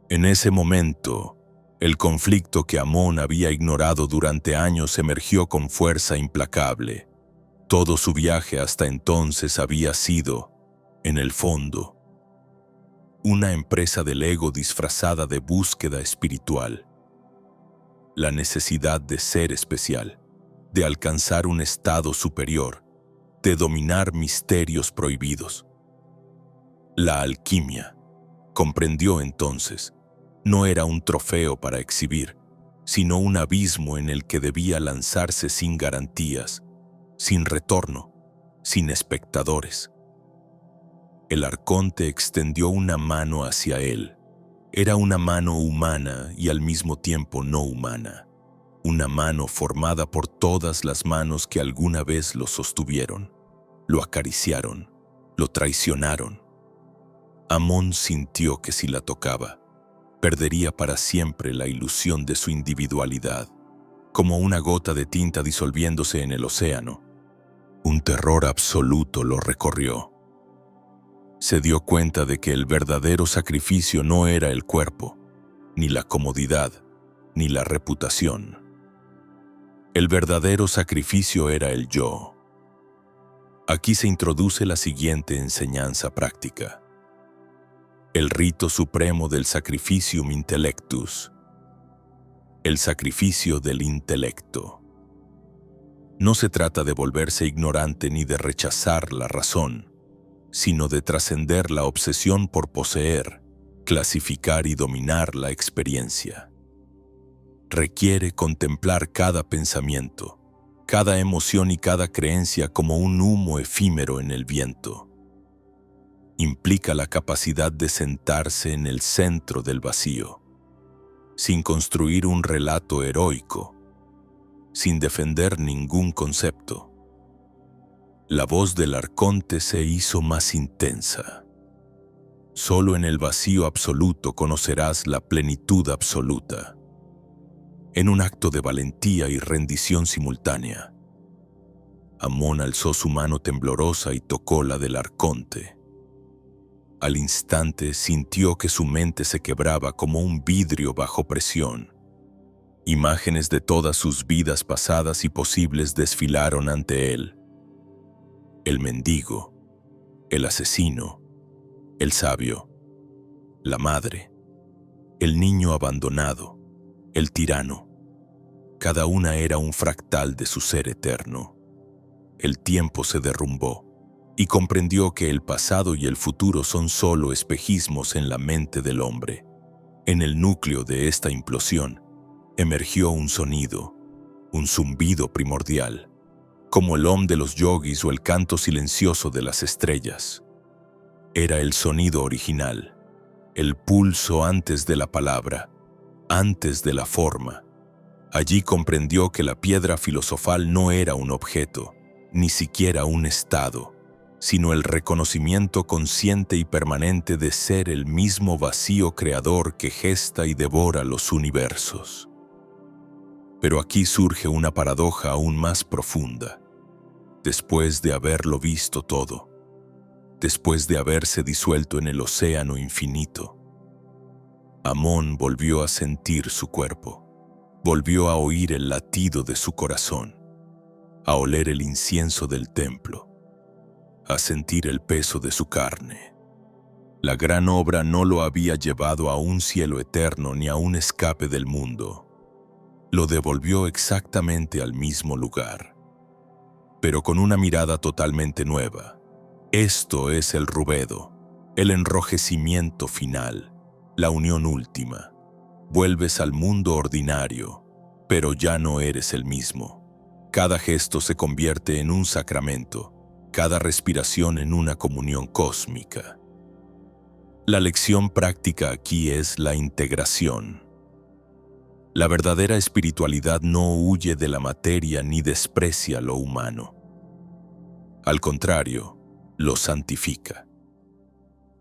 En ese momento, el conflicto que Amón había ignorado durante años emergió con fuerza implacable. Todo su viaje hasta entonces había sido, en el fondo, una empresa del ego disfrazada de búsqueda espiritual. La necesidad de ser especial, de alcanzar un estado superior, de dominar misterios prohibidos. La alquimia, comprendió entonces, no era un trofeo para exhibir, sino un abismo en el que debía lanzarse sin garantías, sin retorno, sin espectadores. El arconte extendió una mano hacia él. Era una mano humana y al mismo tiempo no humana. Una mano formada por todas las manos que alguna vez lo sostuvieron, lo acariciaron, lo traicionaron. Amón sintió que si la tocaba, perdería para siempre la ilusión de su individualidad, como una gota de tinta disolviéndose en el océano. Un terror absoluto lo recorrió. Se dio cuenta de que el verdadero sacrificio no era el cuerpo, ni la comodidad, ni la reputación. El verdadero sacrificio era el yo. Aquí se introduce la siguiente enseñanza práctica: el rito supremo del sacrificium intellectus, el sacrificio del intelecto. No se trata de volverse ignorante ni de rechazar la razón, sino de trascender la obsesión por poseer, clasificar y dominar la experiencia. Requiere contemplar cada pensamiento, cada emoción y cada creencia como un humo efímero en el viento. Implica la capacidad de sentarse en el centro del vacío, sin construir un relato heroico, sin defender ningún concepto. La voz del arconte se hizo más intensa. Solo en el vacío absoluto conocerás la plenitud absoluta. En un acto de valentía y rendición simultánea, Amón alzó su mano temblorosa y tocó la del arconte. Al instante sintió que su mente se quebraba como un vidrio bajo presión. Imágenes de todas sus vidas pasadas y posibles desfilaron ante él. El mendigo, el asesino, el sabio, la madre, el niño abandonado, el tirano. Cada una era un fractal de su ser eterno. El tiempo se derrumbó y comprendió que el pasado y el futuro son solo espejismos en la mente del hombre. En el núcleo de esta implosión emergió un sonido, un zumbido primordial, como el om de los yogis o el canto silencioso de las estrellas. Era el sonido original, el pulso antes de la palabra, antes de la forma. Allí comprendió que la piedra filosofal no era un objeto, ni siquiera un estado, sino el reconocimiento consciente y permanente de ser el mismo vacío creador que gesta y devora los universos. Pero aquí surge una paradoja aún más profunda. Después de haberlo visto todo, después de haberse disuelto en el océano infinito, Amón volvió a sentir su cuerpo, volvió a oír el latido de su corazón, a oler el incienso del templo, a sentir el peso de su carne. La gran obra no lo había llevado a un cielo eterno ni a un escape del mundo. Lo devolvió exactamente al mismo lugar, pero con una mirada totalmente nueva. Esto es el rubedo, el enrojecimiento final, la unión última. Vuelves al mundo ordinario, pero ya no eres el mismo. Cada gesto se convierte en un sacramento, cada respiración en una comunión cósmica. La lección práctica aquí es la integración. La verdadera espiritualidad no huye de la materia ni desprecia lo humano. Al contrario, lo santifica.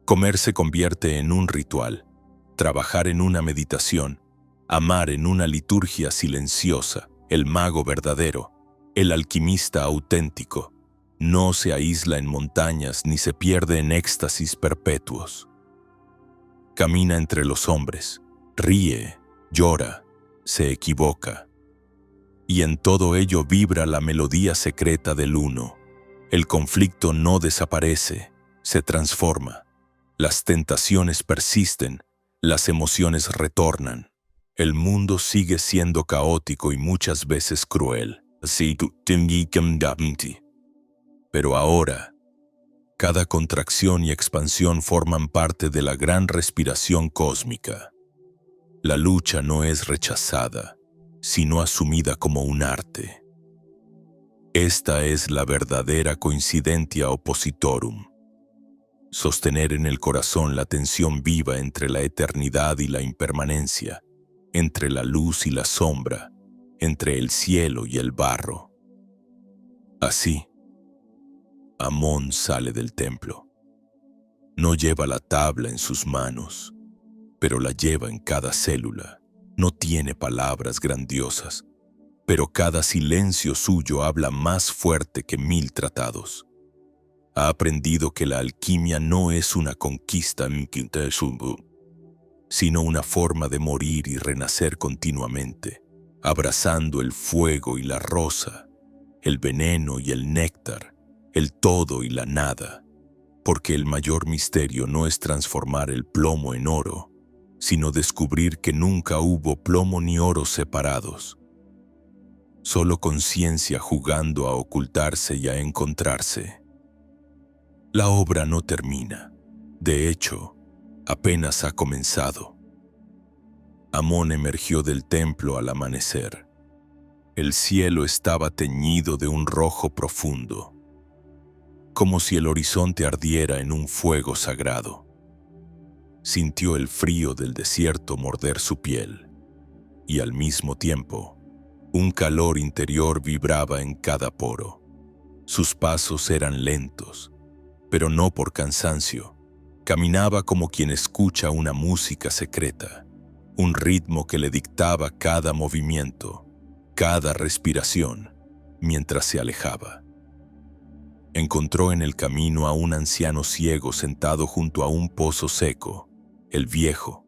Comer se convierte en un ritual, trabajar en una meditación, amar en una liturgia silenciosa. El mago verdadero, el alquimista auténtico, no se aísla en montañas ni se pierde en éxtasis perpetuos. Camina entre los hombres, ríe, llora, se equivoca. Y en todo ello vibra la melodía secreta del uno. El conflicto no desaparece, se transforma. Las tentaciones persisten, las emociones retornan. El mundo sigue siendo caótico y muchas veces cruel. Pero ahora, cada contracción y expansión forman parte de la gran respiración cósmica. La lucha no es rechazada, sino asumida como un arte. Esta es la verdadera coincidentia oppositorum. Sostener en el corazón la tensión viva entre la eternidad y la impermanencia, entre la luz y la sombra, entre el cielo y el barro. Así, Amón sale del templo. No lleva la tabla en sus manos, pero la lleva en cada célula. No tiene palabras grandiosas, pero cada silencio suyo habla más fuerte que 1000 tratados. Ha aprendido que la alquimia no es una conquista, sino una forma de morir y renacer continuamente, abrazando el fuego y la rosa, el veneno y el néctar, el todo y la nada, porque el mayor misterio no es transformar el plomo en oro, sino descubrir que nunca hubo plomo ni oro separados. Solo conciencia jugando a ocultarse y a encontrarse. La obra no termina. De hecho, apenas ha comenzado. Amón emergió del templo al amanecer. El cielo estaba teñido de un rojo profundo, como si el horizonte ardiera en un fuego sagrado. Sintió el frío del desierto morder su piel, y al mismo tiempo, un calor interior vibraba en cada poro. Sus pasos eran lentos, pero no por cansancio. Caminaba como quien escucha una música secreta, un ritmo que le dictaba cada movimiento, cada respiración, mientras se alejaba. Encontró en el camino a un anciano ciego sentado junto a un pozo seco, el viejo,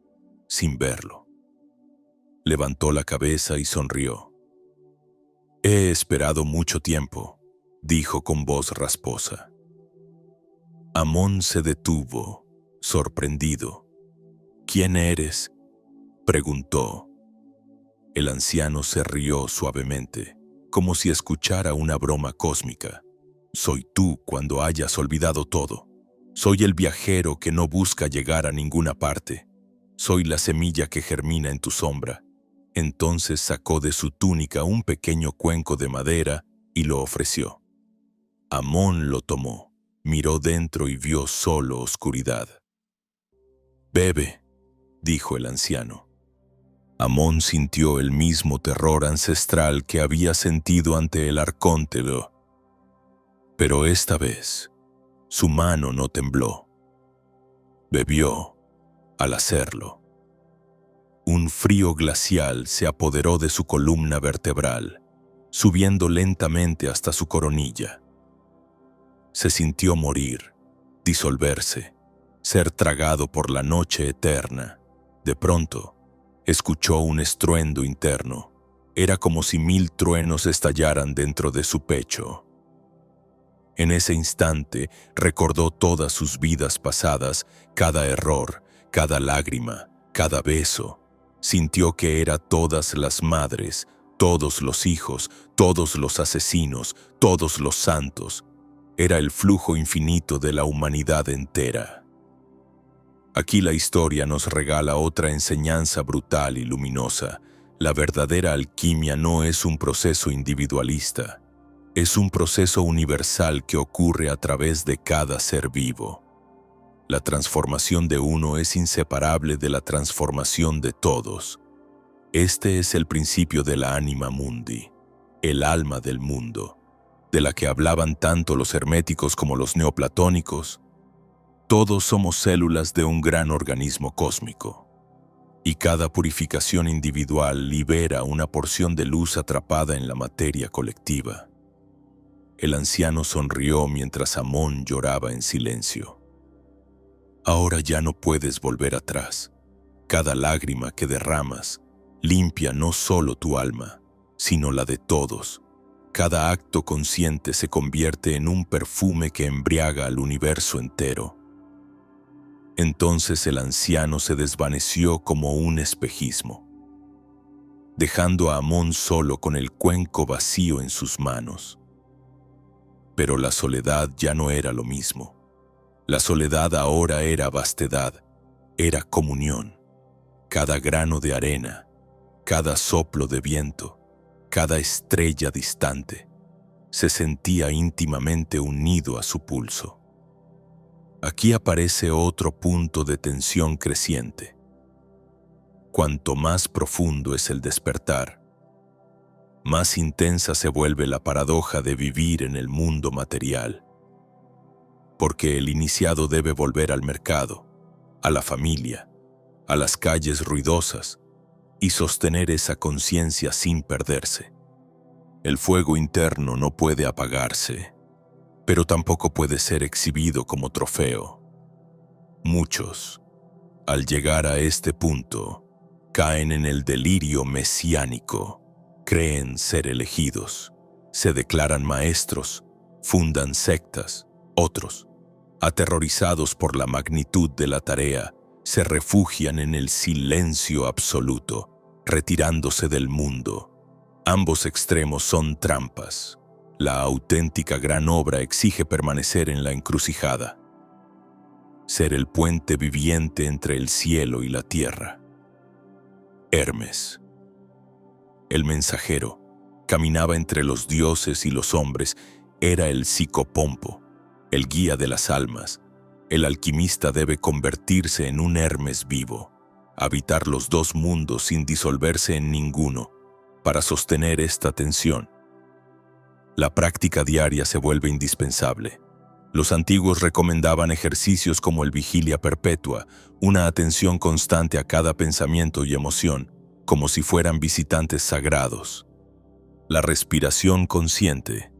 sin verlo. Levantó la cabeza y sonrió. «He esperado mucho tiempo», dijo con voz rasposa. Amón se detuvo, sorprendido. «¿Quién eres?», preguntó. El anciano se rió suavemente, como si escuchara una broma cósmica. «Soy tú cuando hayas olvidado todo. Soy el viajero que no busca llegar a ninguna parte. Soy la semilla que germina en tu sombra». Entonces sacó de su túnica un pequeño cuenco de madera y lo ofreció. Amón lo tomó, miró dentro y vio solo oscuridad. «Bebe», dijo el anciano. Amón sintió el mismo terror ancestral que había sentido ante el arconte, pero esta vez su mano no tembló. Bebió al hacerlo. Un frío glacial se apoderó de su columna vertebral, subiendo lentamente hasta su coronilla. Se sintió morir, disolverse, ser tragado por la noche eterna. De pronto, escuchó un estruendo interno. Era como si 1000 truenos estallaran dentro de su pecho. En ese instante recordó todas sus vidas pasadas, cada error, cada lágrima, cada beso. Sintió que era todas las madres, todos los hijos, todos los asesinos, todos los santos. Era el flujo infinito de la humanidad entera. Aquí la historia nos regala otra enseñanza brutal y luminosa. La verdadera alquimia no es un proceso individualista. Es un proceso universal que ocurre a través de cada ser vivo. La transformación de uno es inseparable de la transformación de todos. Este es el principio de la anima mundi, el alma del mundo, de la que hablaban tanto los herméticos como los neoplatónicos. Todos somos células de un gran organismo cósmico, y cada purificación individual libera una porción de luz atrapada en la materia colectiva. El anciano sonrió mientras Amón lloraba en silencio. Ahora ya no puedes volver atrás. Cada lágrima que derramas limpia no solo tu alma, sino la de todos. Cada acto consciente se convierte en un perfume que embriaga al universo entero. Entonces el anciano se desvaneció como un espejismo, dejando a Amón solo con el cuenco vacío en sus manos. Pero la soledad ya no era lo mismo. La soledad ahora era vastedad, era comunión. Cada grano de arena, cada soplo de viento, cada estrella distante, se sentía íntimamente unido a su pulso. Aquí aparece otro punto de tensión creciente. Cuanto más profundo es el despertar, más intensa se vuelve la paradoja de vivir en el mundo material. Porque el iniciado debe volver al mercado, a la familia, a las calles ruidosas, y sostener esa conciencia sin perderse. El fuego interno no puede apagarse, pero tampoco puede ser exhibido como trofeo. Muchos, al llegar a este punto, caen en el delirio mesiánico, creen ser elegidos, se declaran maestros, fundan sectas. Otros, aterrorizados por la magnitud de la tarea, se refugian en el silencio absoluto, retirándose del mundo. Ambos extremos son trampas. La auténtica gran obra exige permanecer en la encrucijada, ser el puente viviente entre el cielo y la tierra. Hermes, el mensajero, caminaba entre los dioses y los hombres, era el psicopompo, el guía de las almas. El alquimista debe convertirse en un Hermes vivo, habitar los dos mundos sin disolverse en ninguno. Para sostener esta tensión, la práctica diaria se vuelve indispensable. Los antiguos recomendaban ejercicios como el vigilia perpetua, una atención constante a cada pensamiento y emoción, como si fueran visitantes sagrados. La respiración consciente,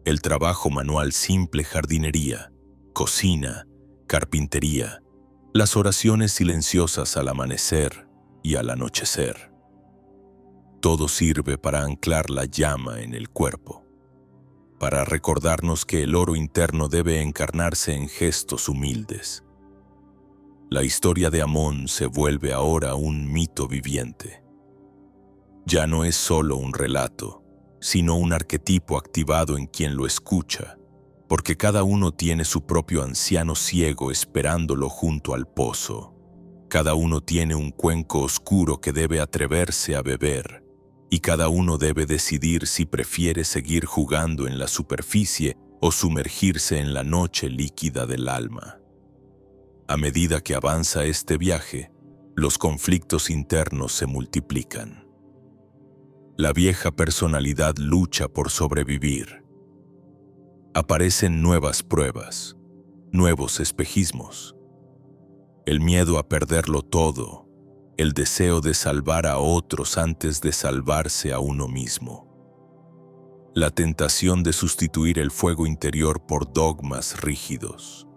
el trabajo manual simple, jardinería, cocina, carpintería, las oraciones silenciosas al amanecer y al anochecer. Todo sirve para anclar la llama en el cuerpo. para recordarnos que el oro interno debe encarnarse en gestos humildes. La historia de Amón se vuelve ahora un mito viviente. Ya no es solo un relato, sino un arquetipo activado en quien lo escucha, porque cada uno tiene su propio anciano ciego esperándolo junto al pozo. Cada uno tiene un cuenco oscuro que debe atreverse a beber, y cada uno debe decidir si prefiere seguir jugando en la superficie o sumergirse en la noche líquida del alma. A medida que avanza este viaje, los conflictos internos se multiplican. La vieja personalidad lucha por sobrevivir. Aparecen nuevas pruebas, nuevos espejismos. El miedo a perderlo todo, el deseo de salvar a otros antes de salvarse a uno mismo. La tentación de sustituir el fuego interior por dogmas rígidos.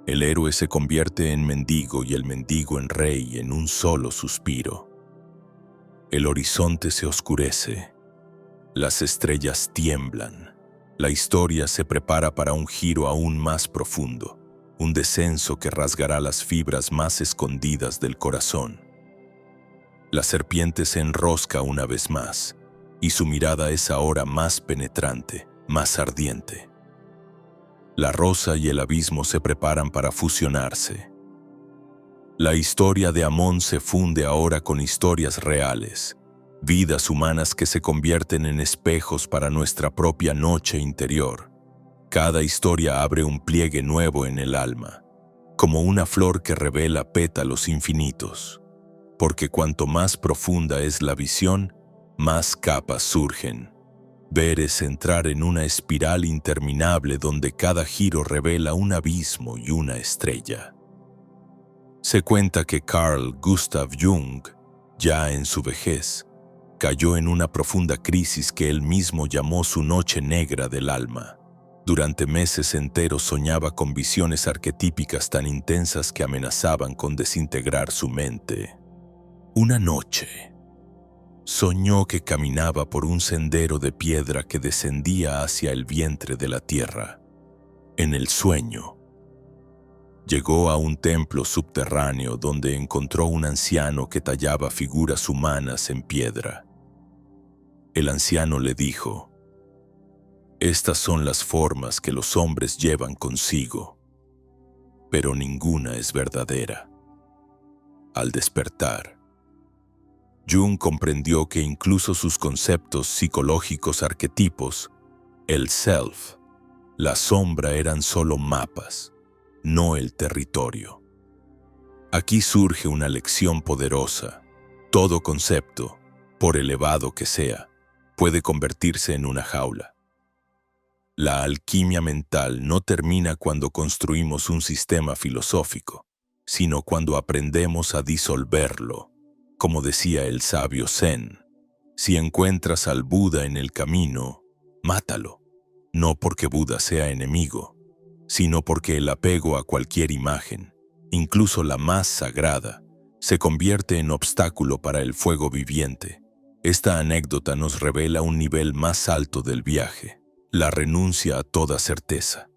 El héroe se convierte en mendigo y el mendigo en rey en un solo suspiro. El horizonte se oscurece. Las estrellas tiemblan. La historia se prepara para un giro aún más profundo, un descenso que rasgará las fibras más escondidas del corazón. La serpiente se enrosca una vez más, y su mirada es ahora más penetrante, más ardiente. La rosa y el abismo se preparan para fusionarse. La historia de Amón se funde ahora con historias reales, vidas humanas que se convierten en espejos para nuestra propia noche interior. Cada historia abre un pliegue nuevo en el alma, como una flor que revela pétalos infinitos. Porque cuanto más profunda es la visión, más capas surgen. Ver es entrar en una espiral interminable donde cada giro revela un abismo y una estrella. Se cuenta que Carl Gustav Jung, ya en su vejez, cayó en una profunda crisis que él mismo llamó su noche negra del alma. Durante meses enteros soñaba con visiones arquetípicas tan intensas que amenazaban con desintegrar su mente. Una noche, soñó que caminaba por un sendero de piedra que descendía hacia el vientre de la tierra. En el sueño, llegó a un templo subterráneo donde encontró un anciano que tallaba figuras humanas en piedra. El anciano le dijo: «Estas son las formas que los hombres llevan consigo, pero ninguna es verdadera». Al despertar, Jung comprendió que incluso sus conceptos psicológicos arquetipos, el self, la sombra, eran solo mapas, no el territorio. Aquí surge una lección poderosa. Todo concepto, por elevado que sea, puede convertirse en una jaula. La alquimia mental no termina cuando construimos un sistema filosófico, sino cuando aprendemos a disolverlo. Como decía el sabio Zen, si encuentras al Buda en el camino, mátalo. No porque Buda sea enemigo, sino porque el apego a cualquier imagen, incluso la más sagrada, se convierte en obstáculo para el fuego viviente. Esta anécdota nos revela un nivel más alto del viaje, la renuncia a toda certeza.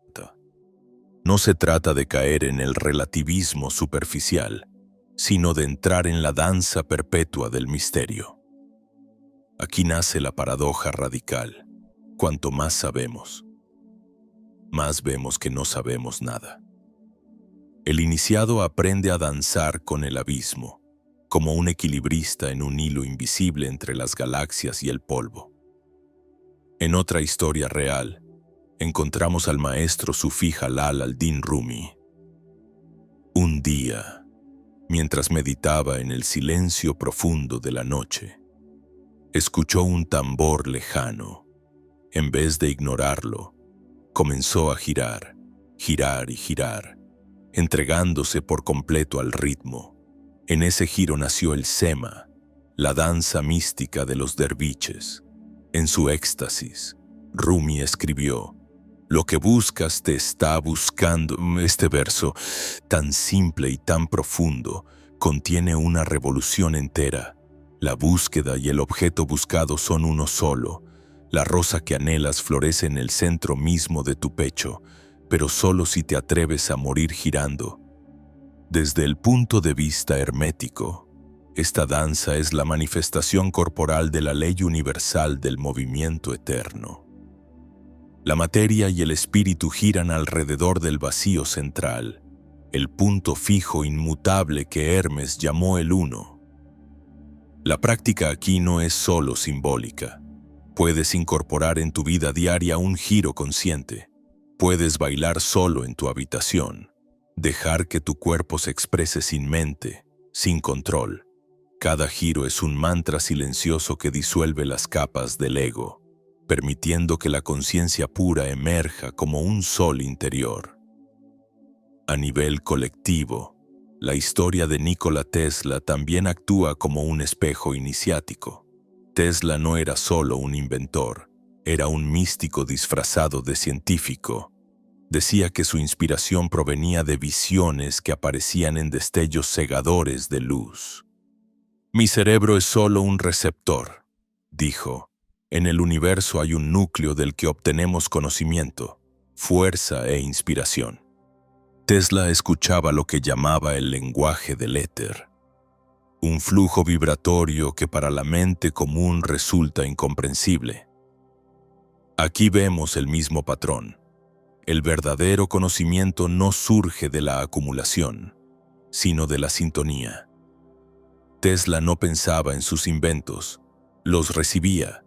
No se trata de caer en el relativismo superficial, sino de entrar en la danza perpetua del misterio. Aquí nace la paradoja radical. Cuanto más sabemos, más vemos que no sabemos nada. El iniciado aprende a danzar con el abismo, como un equilibrista en un hilo invisible entre las galaxias y el polvo. En otra historia real, encontramos al maestro sufí Jalal al-Din Rumi. Un día, mientras meditaba en el silencio profundo de la noche, escuchó un tambor lejano. En vez de ignorarlo, comenzó a girar, girar y girar, entregándose por completo al ritmo. En ese giro nació el Sema, la danza mística de los derviches. En su éxtasis, Rumi escribió: «Lo que buscas te está buscando». Este verso, tan simple y tan profundo, contiene una revolución entera. La búsqueda y el objeto buscado son uno solo. La rosa que anhelas florece en el centro mismo de tu pecho, pero solo si te atreves a morir girando. Desde el punto de vista hermético, esta danza es la manifestación corporal de la ley universal del movimiento eterno. La materia y el espíritu giran alrededor del vacío central, el punto fijo inmutable que Hermes llamó el Uno. La práctica aquí no es solo simbólica. Puedes incorporar en tu vida diaria un giro consciente. Puedes bailar solo en tu habitación. Dejar que tu cuerpo se exprese sin mente, sin control. Cada giro es un mantra silencioso que disuelve las capas del ego, permitiendo que la conciencia pura emerja como un sol interior. A nivel colectivo, la historia de Nikola Tesla también actúa como un espejo iniciático. Tesla no era solo un inventor, era un místico disfrazado de científico. Decía que su inspiración provenía de visiones que aparecían en destellos cegadores de luz. Mi cerebro es solo un receptor, dijo. En el universo hay un núcleo del que obtenemos conocimiento, fuerza e inspiración. Tesla escuchaba lo que llamaba el lenguaje del éter, un flujo vibratorio que para la mente común resulta incomprensible. Aquí vemos el mismo patrón. El verdadero conocimiento no surge de la acumulación, sino de la sintonía. Tesla no pensaba en sus inventos, los recibía,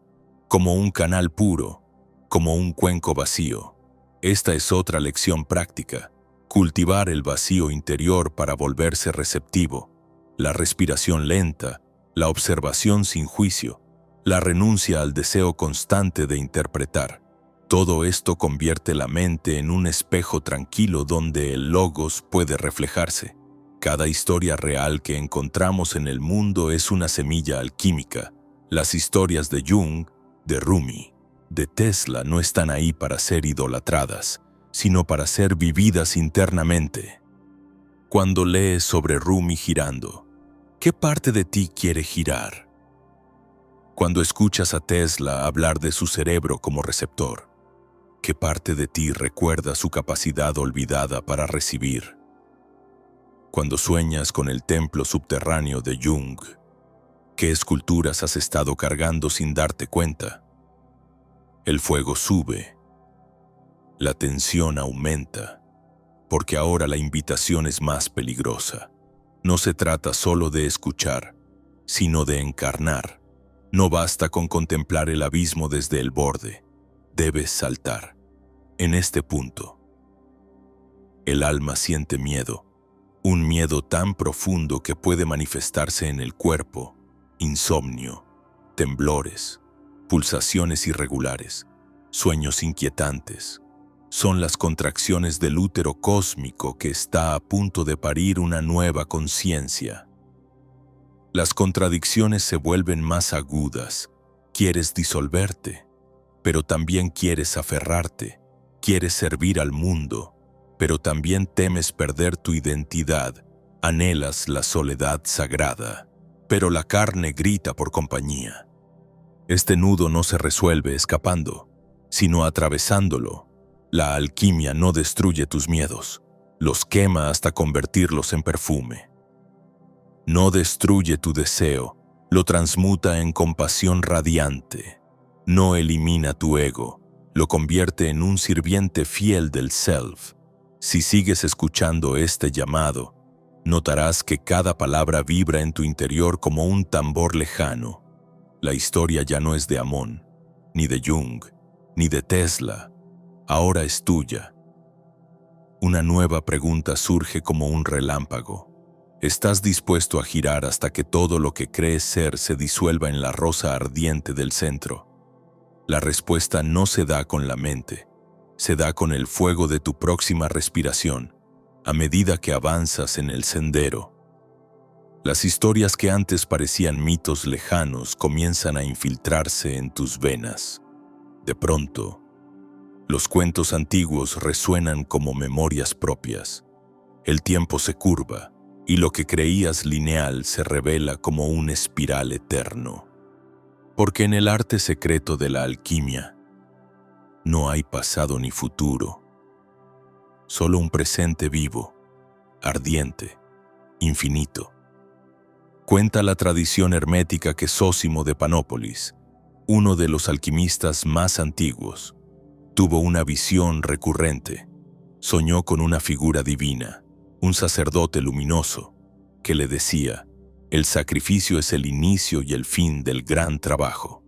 como un canal puro, como un cuenco vacío. Esta es otra lección práctica, cultivar el vacío interior para volverse receptivo, la respiración lenta, la observación sin juicio, la renuncia al deseo constante de interpretar. Todo esto convierte la mente en un espejo tranquilo donde el logos puede reflejarse. Cada historia real que encontramos en el mundo es una semilla alquímica. Las historias de Jung, de Rumi, de Tesla no están ahí para ser idolatradas, sino para ser vividas internamente. Cuando lees sobre Rumi girando, ¿qué parte de ti quiere girar? Cuando escuchas a Tesla hablar de su cerebro como receptor, ¿qué parte de ti recuerda su capacidad olvidada para recibir? Cuando sueñas con el templo subterráneo de Jung, ¿qué esculturas has estado cargando sin darte cuenta? El fuego sube, la tensión aumenta, porque ahora la invitación es más peligrosa. No se trata solo de escuchar, sino de encarnar. No basta con contemplar el abismo desde el borde. Debes saltar. En este punto, el alma siente miedo, un miedo tan profundo que puede manifestarse en el cuerpo, insomnio, temblores, pulsaciones irregulares, sueños inquietantes. Son las contracciones del útero cósmico que está a punto de parir una nueva conciencia. Las contradicciones se vuelven más agudas. Quieres disolverte, pero también quieres aferrarte. Quieres servir al mundo, pero también temes perder tu identidad. Anhelas la soledad sagrada, pero la carne grita por compañía. Este nudo no se resuelve escapando, sino atravesándolo. La alquimia no destruye tus miedos, los quema hasta convertirlos en perfume. No destruye tu deseo, lo transmuta en compasión radiante. No elimina tu ego, lo convierte en un sirviente fiel del self. Si sigues escuchando este llamado, notarás que cada palabra vibra en tu interior como un tambor lejano. La historia ya no es de Amón, ni de Jung, ni de Tesla. Ahora es tuya. Una nueva pregunta surge como un relámpago. ¿Estás dispuesto a girar hasta que todo lo que crees ser se disuelva en la rosa ardiente del centro? La respuesta no se da con la mente, se da con el fuego de tu próxima respiración, a medida que avanzas en el sendero. Las historias que antes parecían mitos lejanos comienzan a infiltrarse en tus venas. De pronto, los cuentos antiguos resuenan como memorias propias. El tiempo se curva y lo que creías lineal se revela como un espiral eterno. Porque en el arte secreto de la alquimia no hay pasado ni futuro, solo un presente vivo, ardiente, infinito. Cuenta la tradición hermética que Zósimo de Panópolis, uno de los alquimistas más antiguos, tuvo una visión recurrente. Soñó con una figura divina, un sacerdote luminoso, que le decía: el sacrificio es el inicio y el fin del gran trabajo.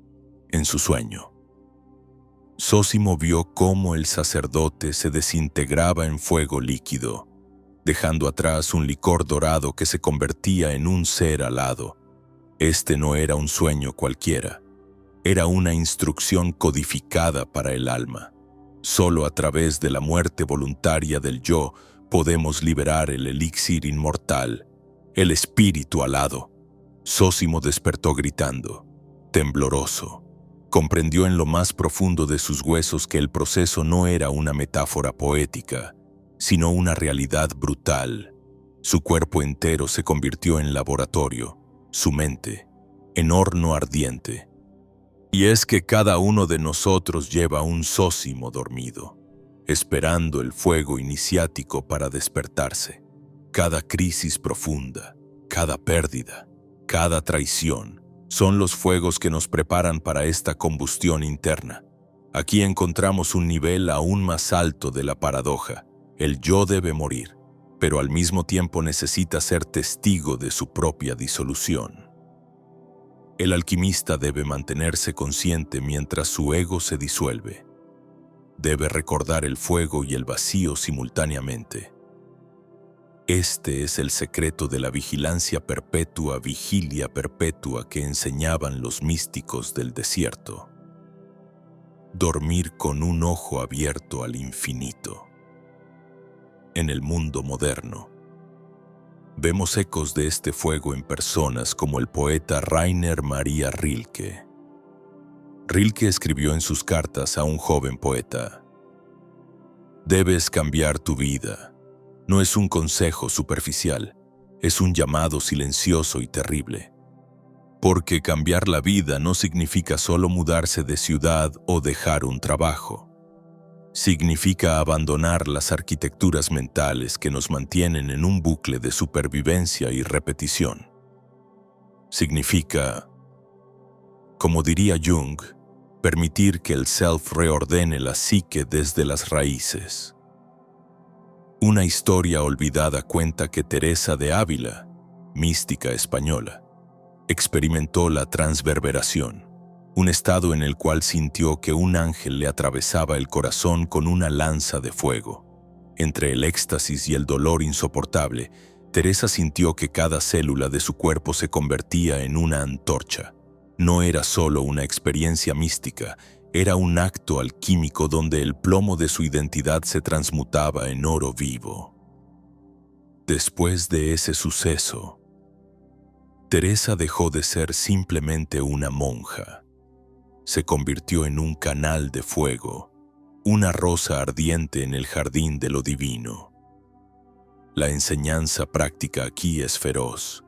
En su sueño, Zósimo vio cómo el sacerdote se desintegraba en fuego líquido, dejando atrás un licor dorado que se convertía en un ser alado. Este no era un sueño cualquiera, era una instrucción codificada para el alma. Solo a través de la muerte voluntaria del yo podemos liberar el elixir inmortal, el espíritu alado. Zósimo despertó gritando, tembloroso. Comprendió en lo más profundo de sus huesos que el proceso no era una metáfora poética, sino una realidad brutal. Su cuerpo entero se convirtió en laboratorio, su mente en horno ardiente. Y es que cada uno de nosotros lleva un Zósimo dormido, esperando el fuego iniciático para despertarse. Cada crisis profunda, cada pérdida, cada traición, son los fuegos que nos preparan para esta combustión interna. Aquí encontramos un nivel aún más alto de la paradoja. El yo debe morir, pero al mismo tiempo necesita ser testigo de su propia disolución. El alquimista debe mantenerse consciente mientras su ego se disuelve. Debe recordar el fuego y el vacío simultáneamente. Este es el secreto de la vigilia perpetua que enseñaban los místicos del desierto. Dormir con un ojo abierto al infinito. En el mundo moderno, vemos ecos de este fuego en personas como el poeta Rainer Maria Rilke. Rilke escribió en sus cartas a un joven poeta: «Debes cambiar tu vida. No es un consejo superficial, es un llamado silencioso y terrible. Porque cambiar la vida no significa solo mudarse de ciudad o dejar un trabajo. Significa abandonar las arquitecturas mentales que nos mantienen en un bucle de supervivencia y repetición. Significa, como diría Jung, permitir que el self reordene la psique desde las raíces». Una historia olvidada cuenta que Teresa de Ávila, mística española, experimentó la transverberación, un estado en el cual sintió que un ángel le atravesaba el corazón con una lanza de fuego. Entre el éxtasis y el dolor insoportable, Teresa sintió que cada célula de su cuerpo se convertía en una antorcha. No era solo una experiencia mística, era un acto alquímico donde el plomo de su identidad se transmutaba en oro vivo. Después de ese suceso, Teresa dejó de ser simplemente una monja. Se convirtió en un canal de fuego, una rosa ardiente en el jardín de lo divino. La enseñanza práctica aquí es feroz.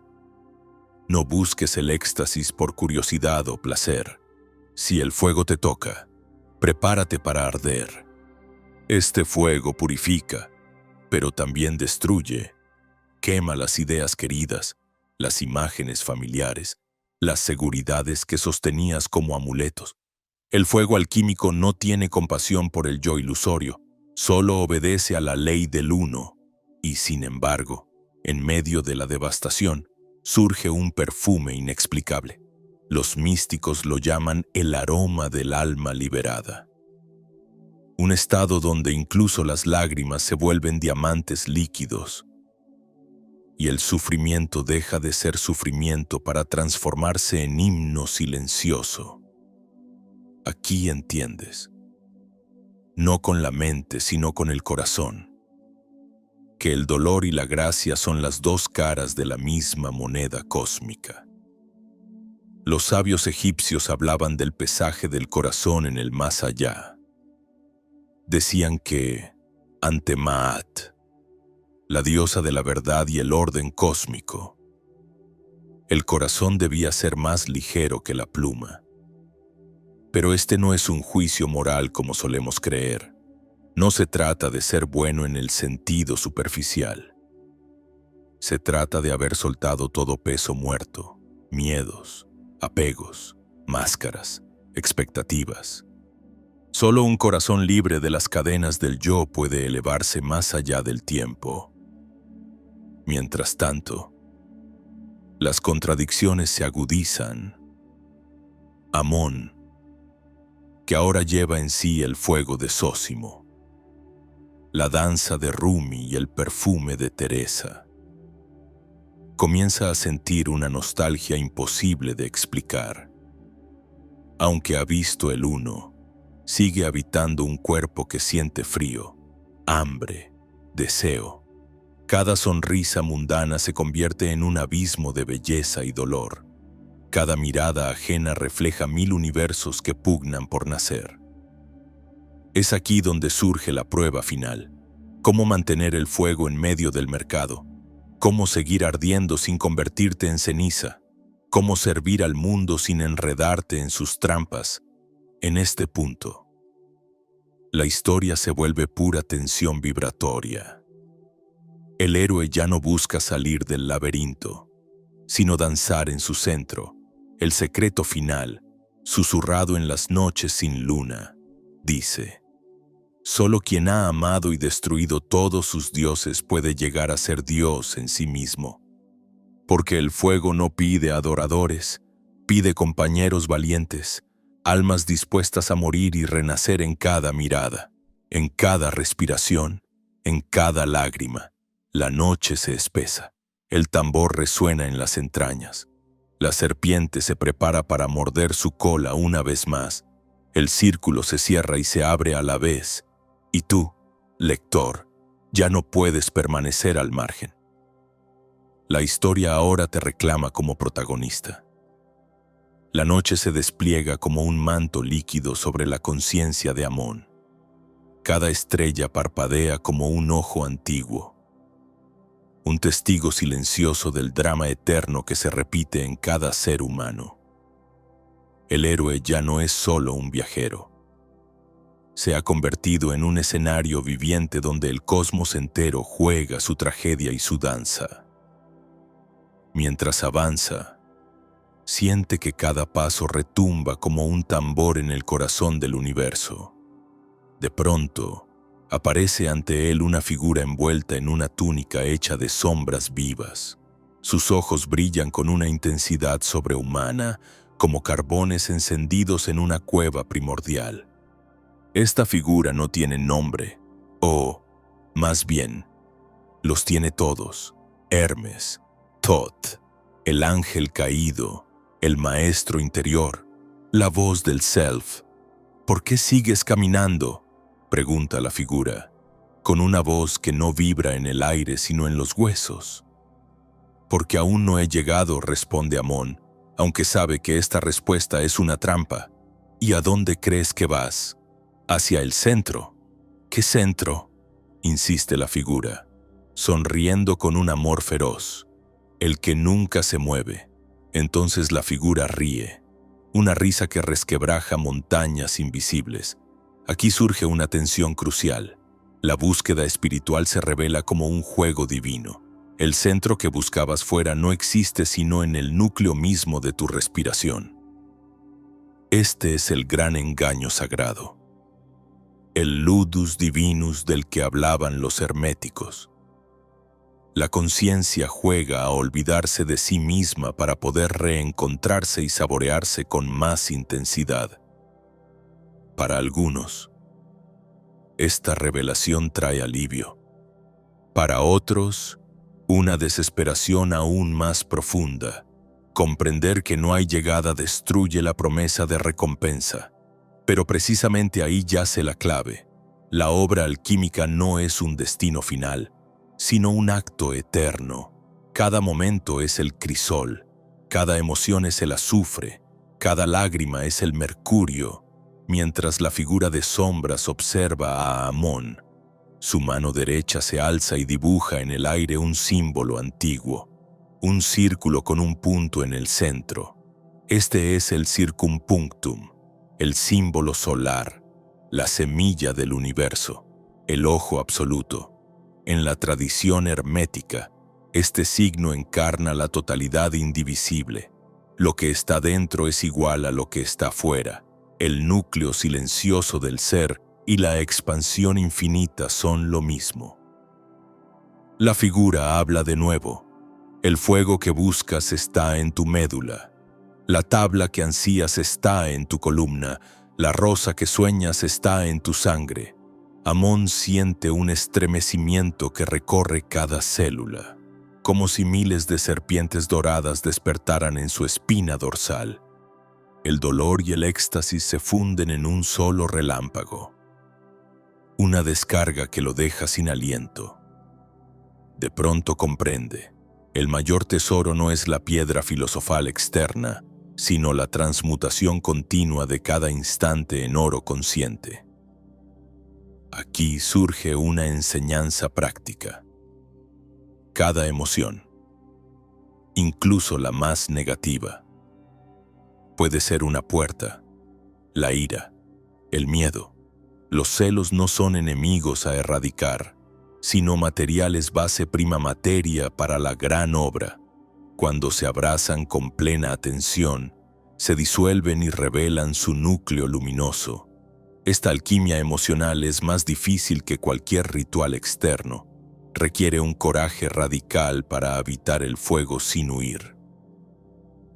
No busques el éxtasis por curiosidad o placer. Si el fuego te toca, prepárate para arder. Este fuego purifica, pero también destruye. Quema las ideas queridas, las imágenes familiares, las seguridades que sostenías como amuletos. El fuego alquímico no tiene compasión por el yo ilusorio, solo obedece a la ley del uno. Y sin embargo, en medio de la devastación, surge un perfume inexplicable. Los místicos lo llaman el aroma del alma liberada. Un estado donde incluso las lágrimas se vuelven diamantes líquidos y el sufrimiento deja de ser sufrimiento para transformarse en himno silencioso. Aquí entiendes, no con la mente sino con el corazón, que el dolor y la gracia son las dos caras de la misma moneda cósmica. Los sabios egipcios hablaban del pesaje del corazón en el más allá. Decían que, ante Maat, la diosa de la verdad y el orden cósmico, el corazón debía ser más ligero que la pluma. Pero este no es un juicio moral como solemos creer. No se trata de ser bueno en el sentido superficial. Se trata de haber soltado todo peso muerto, miedos, apegos, máscaras, expectativas. Solo un corazón libre de las cadenas del yo puede elevarse más allá del tiempo. Mientras tanto, las contradicciones se agudizan. Amón, que ahora lleva en sí el fuego de Zósimo, la danza de Rumi y el perfume de Teresa, comienza a sentir una nostalgia imposible de explicar. Aunque ha visto el uno, sigue habitando un cuerpo que siente frío, hambre, deseo. Cada sonrisa mundana se convierte en un abismo de belleza y dolor. Cada mirada ajena refleja 1000 universos que pugnan por nacer. Es aquí donde surge la prueba final. Cómo mantener el fuego en medio del mercado. Cómo seguir ardiendo sin convertirte en ceniza. Cómo servir al mundo sin enredarte en sus trampas. En este punto, la historia se vuelve pura tensión vibratoria. El héroe ya no busca salir del laberinto, sino danzar en su centro, el secreto final, susurrado en las noches sin luna. Dice: solo quien ha amado y destruido todos sus dioses puede llegar a ser Dios en sí mismo. Porque el fuego no pide adoradores, pide compañeros valientes, almas dispuestas a morir y renacer en cada mirada, en cada respiración, en cada lágrima. La noche se espesa, el tambor resuena en las entrañas. La serpiente se prepara para morder su cola una vez más. El círculo se cierra y se abre a la vez. Y tú, lector, ya no puedes permanecer al margen. La historia ahora te reclama como protagonista. La noche se despliega como un manto líquido sobre la conciencia de Amón. Cada estrella parpadea como un ojo antiguo. Un testigo silencioso del drama eterno que se repite en cada ser humano. El héroe ya no es solo un viajero. Se ha convertido en un escenario viviente donde el cosmos entero juega su tragedia y su danza. Mientras avanza, siente que cada paso retumba como un tambor en el corazón del universo. De pronto, aparece ante él una figura envuelta en una túnica hecha de sombras vivas. Sus ojos brillan con una intensidad sobrehumana, como carbones encendidos en una cueva primordial. Esta figura no tiene nombre, o, más bien, los tiene todos. Hermes, Thoth, el ángel caído, el maestro interior, la voz del Self. ¿Por qué sigues caminando?, pregunta la figura, con una voz que no vibra en el aire sino en los huesos. Porque aún no he llegado, responde Amón, aunque sabe que esta respuesta es una trampa. ¿Y a dónde crees que vas? Hacia el centro. ¿Qué centro?, insiste la figura, sonriendo con un amor feroz, el que nunca se mueve. Entonces la figura ríe, una risa que resquebraja montañas invisibles. Aquí surge una tensión crucial. La búsqueda espiritual se revela como un juego divino. El centro que buscabas fuera no existe sino en el núcleo mismo de tu respiración. Este es el gran engaño sagrado. El ludus divinus del que hablaban los herméticos. La conciencia juega a olvidarse de sí misma para poder reencontrarse y saborearse con más intensidad. Para algunos, esta revelación trae alivio. Para otros, una desesperación aún más profunda. Comprender que no hay llegada destruye la promesa de recompensa. Pero precisamente ahí yace la clave. La obra alquímica no es un destino final, sino un acto eterno. Cada momento es el crisol, cada emoción es el azufre, cada lágrima es el mercurio. Mientras la figura de sombras observa a Amón, su mano derecha se alza y dibuja en el aire un símbolo antiguo, un círculo con un punto en el centro. Este es el circumpunctum, el símbolo solar, la semilla del universo, el ojo absoluto. En la tradición hermética, este signo encarna la totalidad indivisible. Lo que está dentro es igual a lo que está fuera. El núcleo silencioso del ser y la expansión infinita son lo mismo. La figura habla de nuevo. El fuego que buscas está en tu médula. La tabla que ansías está en tu columna. La rosa que sueñas está en tu sangre. Amón siente un estremecimiento que recorre cada célula, como si miles de serpientes doradas despertaran en su espina dorsal. El dolor y el éxtasis se funden en un solo relámpago. Una descarga que lo deja sin aliento. De pronto comprende, el mayor tesoro no es la piedra filosofal externa, sino la transmutación continua de cada instante en oro consciente. Aquí surge una enseñanza práctica. Cada emoción, incluso la más negativa, puede ser una puerta. La ira, el miedo, los celos no son enemigos a erradicar, sino materiales base prima materia para la gran obra. Cuando se abrazan con plena atención, se disuelven y revelan su núcleo luminoso. Esta alquimia emocional es más difícil que cualquier ritual externo. Requiere un coraje radical para habitar el fuego sin huir.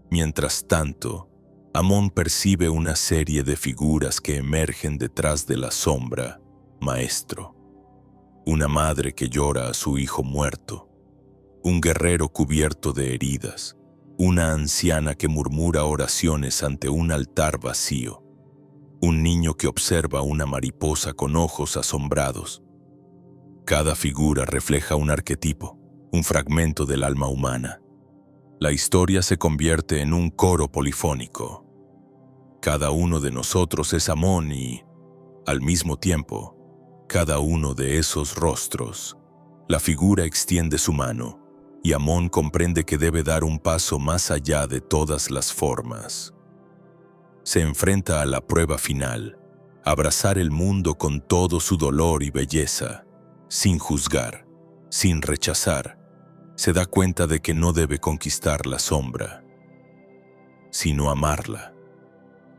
Mientras tanto, Amón percibe una serie de figuras que emergen detrás de la sombra, maestro. Una madre que llora a su hijo muerto, un guerrero cubierto de heridas, una anciana que murmura oraciones ante un altar vacío, un niño que observa una mariposa con ojos asombrados. Cada figura refleja un arquetipo, un fragmento del alma humana. La historia se convierte en un coro polifónico. Cada uno de nosotros es Amón y, al mismo tiempo, cada uno de esos rostros. La figura extiende su mano, y Amón comprende que debe dar un paso más allá de todas las formas. Se enfrenta a la prueba final, abrazar el mundo con todo su dolor y belleza, sin juzgar, sin rechazar. Se da cuenta de que no debe conquistar la sombra, sino amarla.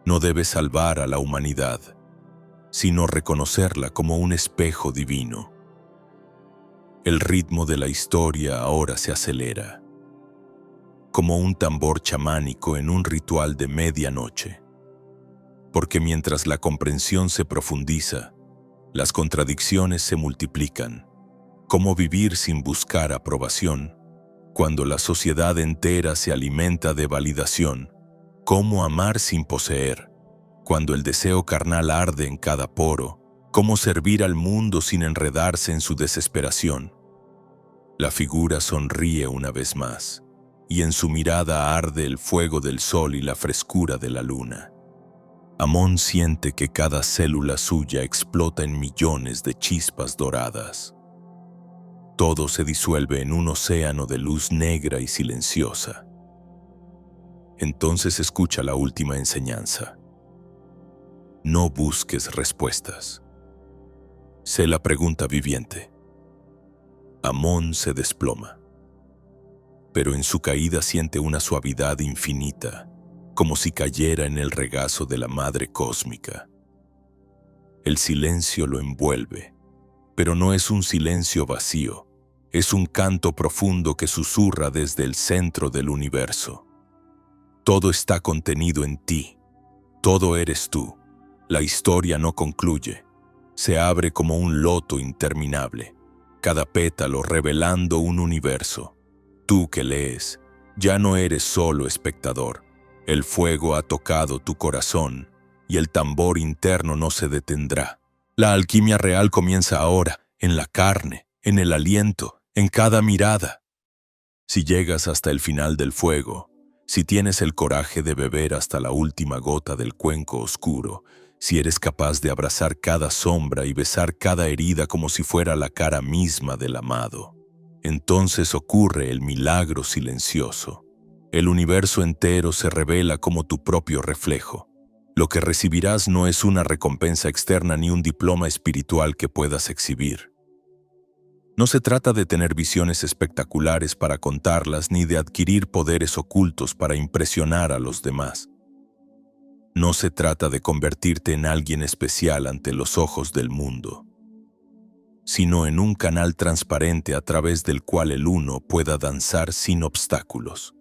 No debe salvar a la humanidad, sino reconocerla como un espejo divino. El ritmo de la historia ahora se acelera, como un tambor chamánico en un ritual de medianoche. Porque mientras la comprensión se profundiza, las contradicciones se multiplican. ¿Cómo vivir sin buscar aprobación? Cuando la sociedad entera se alimenta de validación. ¿Cómo amar sin poseer? Cuando el deseo carnal arde en cada poro. ¿Cómo servir al mundo sin enredarse en su desesperación? La figura sonríe una vez más, y en su mirada arde el fuego del sol y la frescura de la luna. Amón siente que cada célula suya explota en millones de chispas doradas. Todo se disuelve en un océano de luz negra y silenciosa. Entonces escucha la última enseñanza. No busques respuestas. Sé la pregunta viviente. Amón se desploma, pero en su caída siente una suavidad infinita, como si cayera en el regazo de la Madre Cósmica. El silencio lo envuelve, pero no es un silencio vacío, es un canto profundo que susurra desde el centro del universo. Todo está contenido en ti, todo eres tú. La historia no concluye, se abre como un loto interminable, cada pétalo revelando un universo. Tú que lees, ya no eres solo espectador. El fuego ha tocado tu corazón y el tambor interno no se detendrá. La alquimia real comienza ahora, en la carne, en el aliento, en cada mirada. Si llegas hasta el final del fuego, si tienes el coraje de beber hasta la última gota del cuenco oscuro, si eres capaz de abrazar cada sombra y besar cada herida como si fuera la cara misma del amado, entonces ocurre el milagro silencioso. El universo entero se revela como tu propio reflejo. Lo que recibirás no es una recompensa externa ni un diploma espiritual que puedas exhibir. No se trata de tener visiones espectaculares para contarlas ni de adquirir poderes ocultos para impresionar a los demás. No se trata de convertirte en alguien especial ante los ojos del mundo, sino en un canal transparente a través del cual el uno pueda danzar sin obstáculos.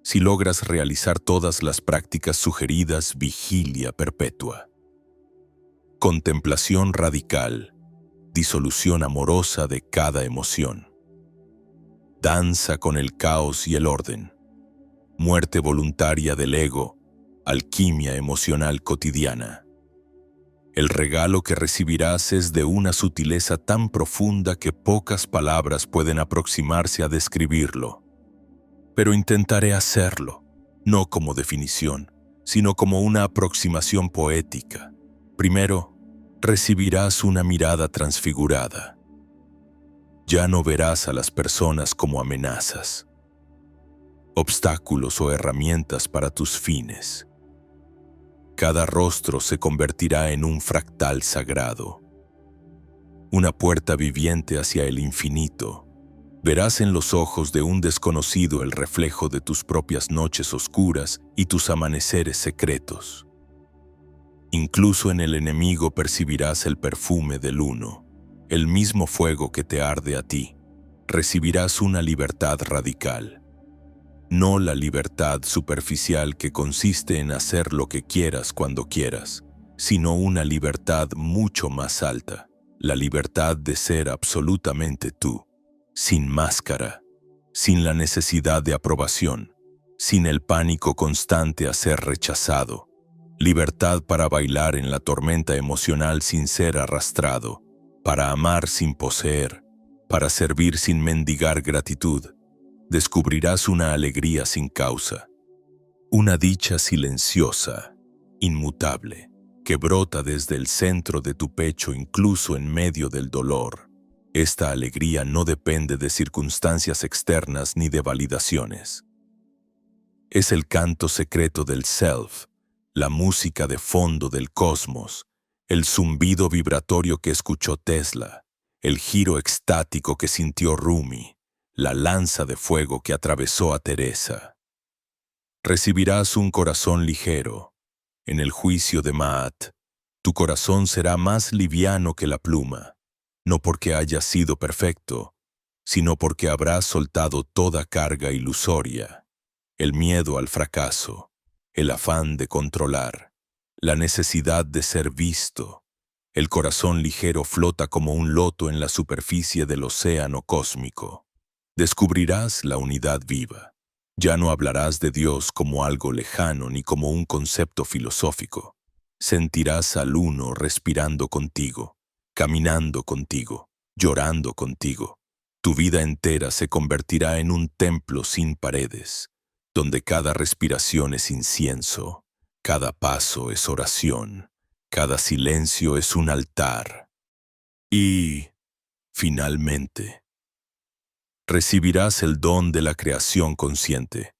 Si logras realizar todas las prácticas sugeridas, vigilia perpetua, contemplación radical, disolución amorosa de cada emoción, danza con el caos y el orden, muerte voluntaria del ego, alquimia emocional cotidiana. El regalo que recibirás es de una sutileza tan profunda que pocas palabras pueden aproximarse a describirlo. Pero intentaré hacerlo, no como definición, sino como una aproximación poética. Primero, recibirás una mirada transfigurada. Ya no verás a las personas como amenazas, obstáculos o herramientas para tus fines. Cada rostro se convertirá en un fractal sagrado, una puerta viviente hacia el infinito. Verás en los ojos de un desconocido el reflejo de tus propias noches oscuras y tus amaneceres secretos. Incluso en el enemigo percibirás el perfume del uno, el mismo fuego que te arde a ti. Recibirás una libertad radical. No la libertad superficial que consiste en hacer lo que quieras cuando quieras, sino una libertad mucho más alta, la libertad de ser absolutamente tú, sin máscara, sin la necesidad de aprobación, sin el pánico constante a ser rechazado, libertad para bailar en la tormenta emocional sin ser arrastrado, para amar sin poseer, para servir sin mendigar gratitud. Descubrirás una alegría sin causa, una dicha silenciosa, inmutable, que brota desde el centro de tu pecho incluso en medio del dolor. Esta alegría no depende de circunstancias externas ni de validaciones. Es el canto secreto del self, la música de fondo del cosmos, el zumbido vibratorio que escuchó Tesla, el giro extático que sintió Rumi, la lanza de fuego que atravesó a Teresa. Recibirás un corazón ligero. En el juicio de Maat, tu corazón será más liviano que la pluma, no porque hayas sido perfecto, sino porque habrás soltado toda carga ilusoria, el miedo al fracaso, el afán de controlar, la necesidad de ser visto. El corazón ligero flota como un loto en la superficie del océano cósmico. Descubrirás la unidad viva. Ya no hablarás de Dios como algo lejano ni como un concepto filosófico. Sentirás al uno respirando contigo, caminando contigo, llorando contigo. Tu vida entera se convertirá en un templo sin paredes, donde cada respiración es incienso, cada paso es oración, cada silencio es un altar. Y, finalmente, recibirás el don de la creación consciente,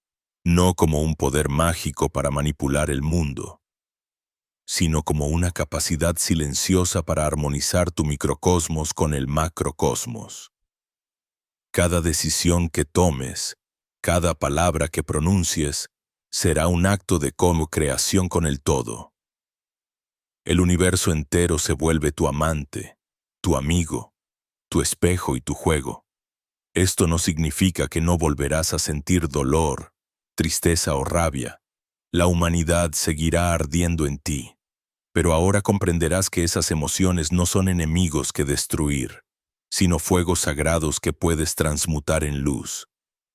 no como un poder mágico para manipular el mundo, sino como una capacidad silenciosa para armonizar tu microcosmos con el macrocosmos. Cada decisión que tomes, cada palabra que pronuncies, será un acto de co-creación con el todo. El universo entero se vuelve tu amante, tu amigo, tu espejo y tu juego. Esto no significa que no volverás a sentir dolor, tristeza o rabia. La humanidad seguirá ardiendo en ti, pero ahora comprenderás que esas emociones no son enemigos que destruir, sino fuegos sagrados que puedes transmutar en luz.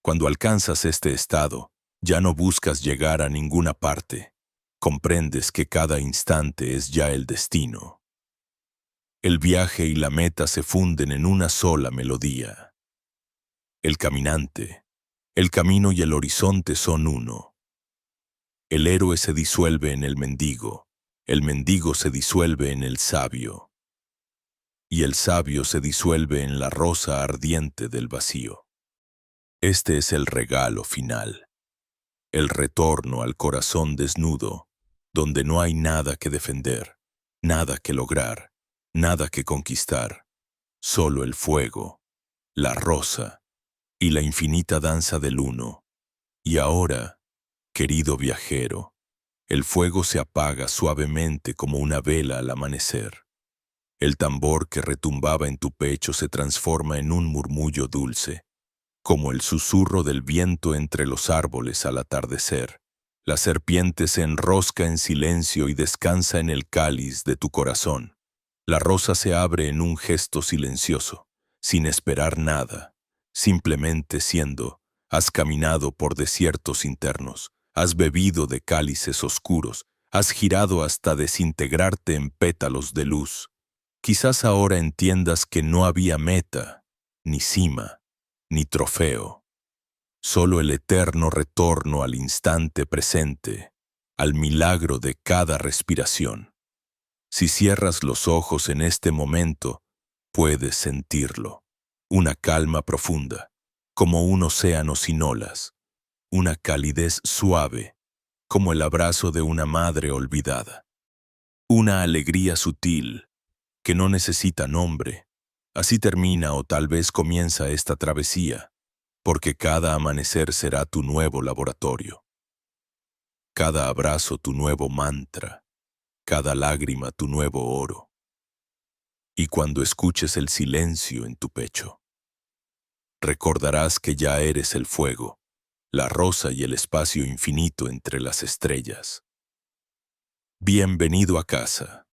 Cuando alcanzas este estado, ya no buscas llegar a ninguna parte. Comprendes que cada instante es ya el destino. El viaje y la meta se funden en una sola melodía. El caminante, el camino y el horizonte son uno. El héroe se disuelve en el mendigo se disuelve en el sabio, y el sabio se disuelve en la rosa ardiente del vacío. Este es el regalo final, el retorno al corazón desnudo, donde no hay nada que defender, nada que lograr, nada que conquistar, solo el fuego, la rosa y la infinita danza del uno. Y ahora, querido viajero, el fuego se apaga suavemente como una vela al amanecer. El tambor que retumbaba en tu pecho se transforma en un murmullo dulce, como el susurro del viento entre los árboles al atardecer. La serpiente se enrosca en silencio y descansa en el cáliz de tu corazón. La rosa se abre en un gesto silencioso, sin esperar nada, simplemente siendo. Has caminado por desiertos internos, has bebido de cálices oscuros, has girado hasta desintegrarte en pétalos de luz. Quizás ahora entiendas que no había meta, ni cima, ni trofeo, solo el eterno retorno al instante presente, al milagro de cada respiración. Si cierras los ojos en este momento, puedes sentirlo. Una calma profunda, como un océano sin olas. Una calidez suave, como el abrazo de una madre olvidada. Una alegría sutil, que no necesita nombre. Así termina o tal vez comienza esta travesía, porque cada amanecer será tu nuevo laboratorio. Cada abrazo tu nuevo mantra, cada lágrima tu nuevo oro. Y cuando escuches el silencio en tu pecho, recordarás que ya eres el fuego, la rosa y el espacio infinito entre las estrellas. Bienvenido a casa.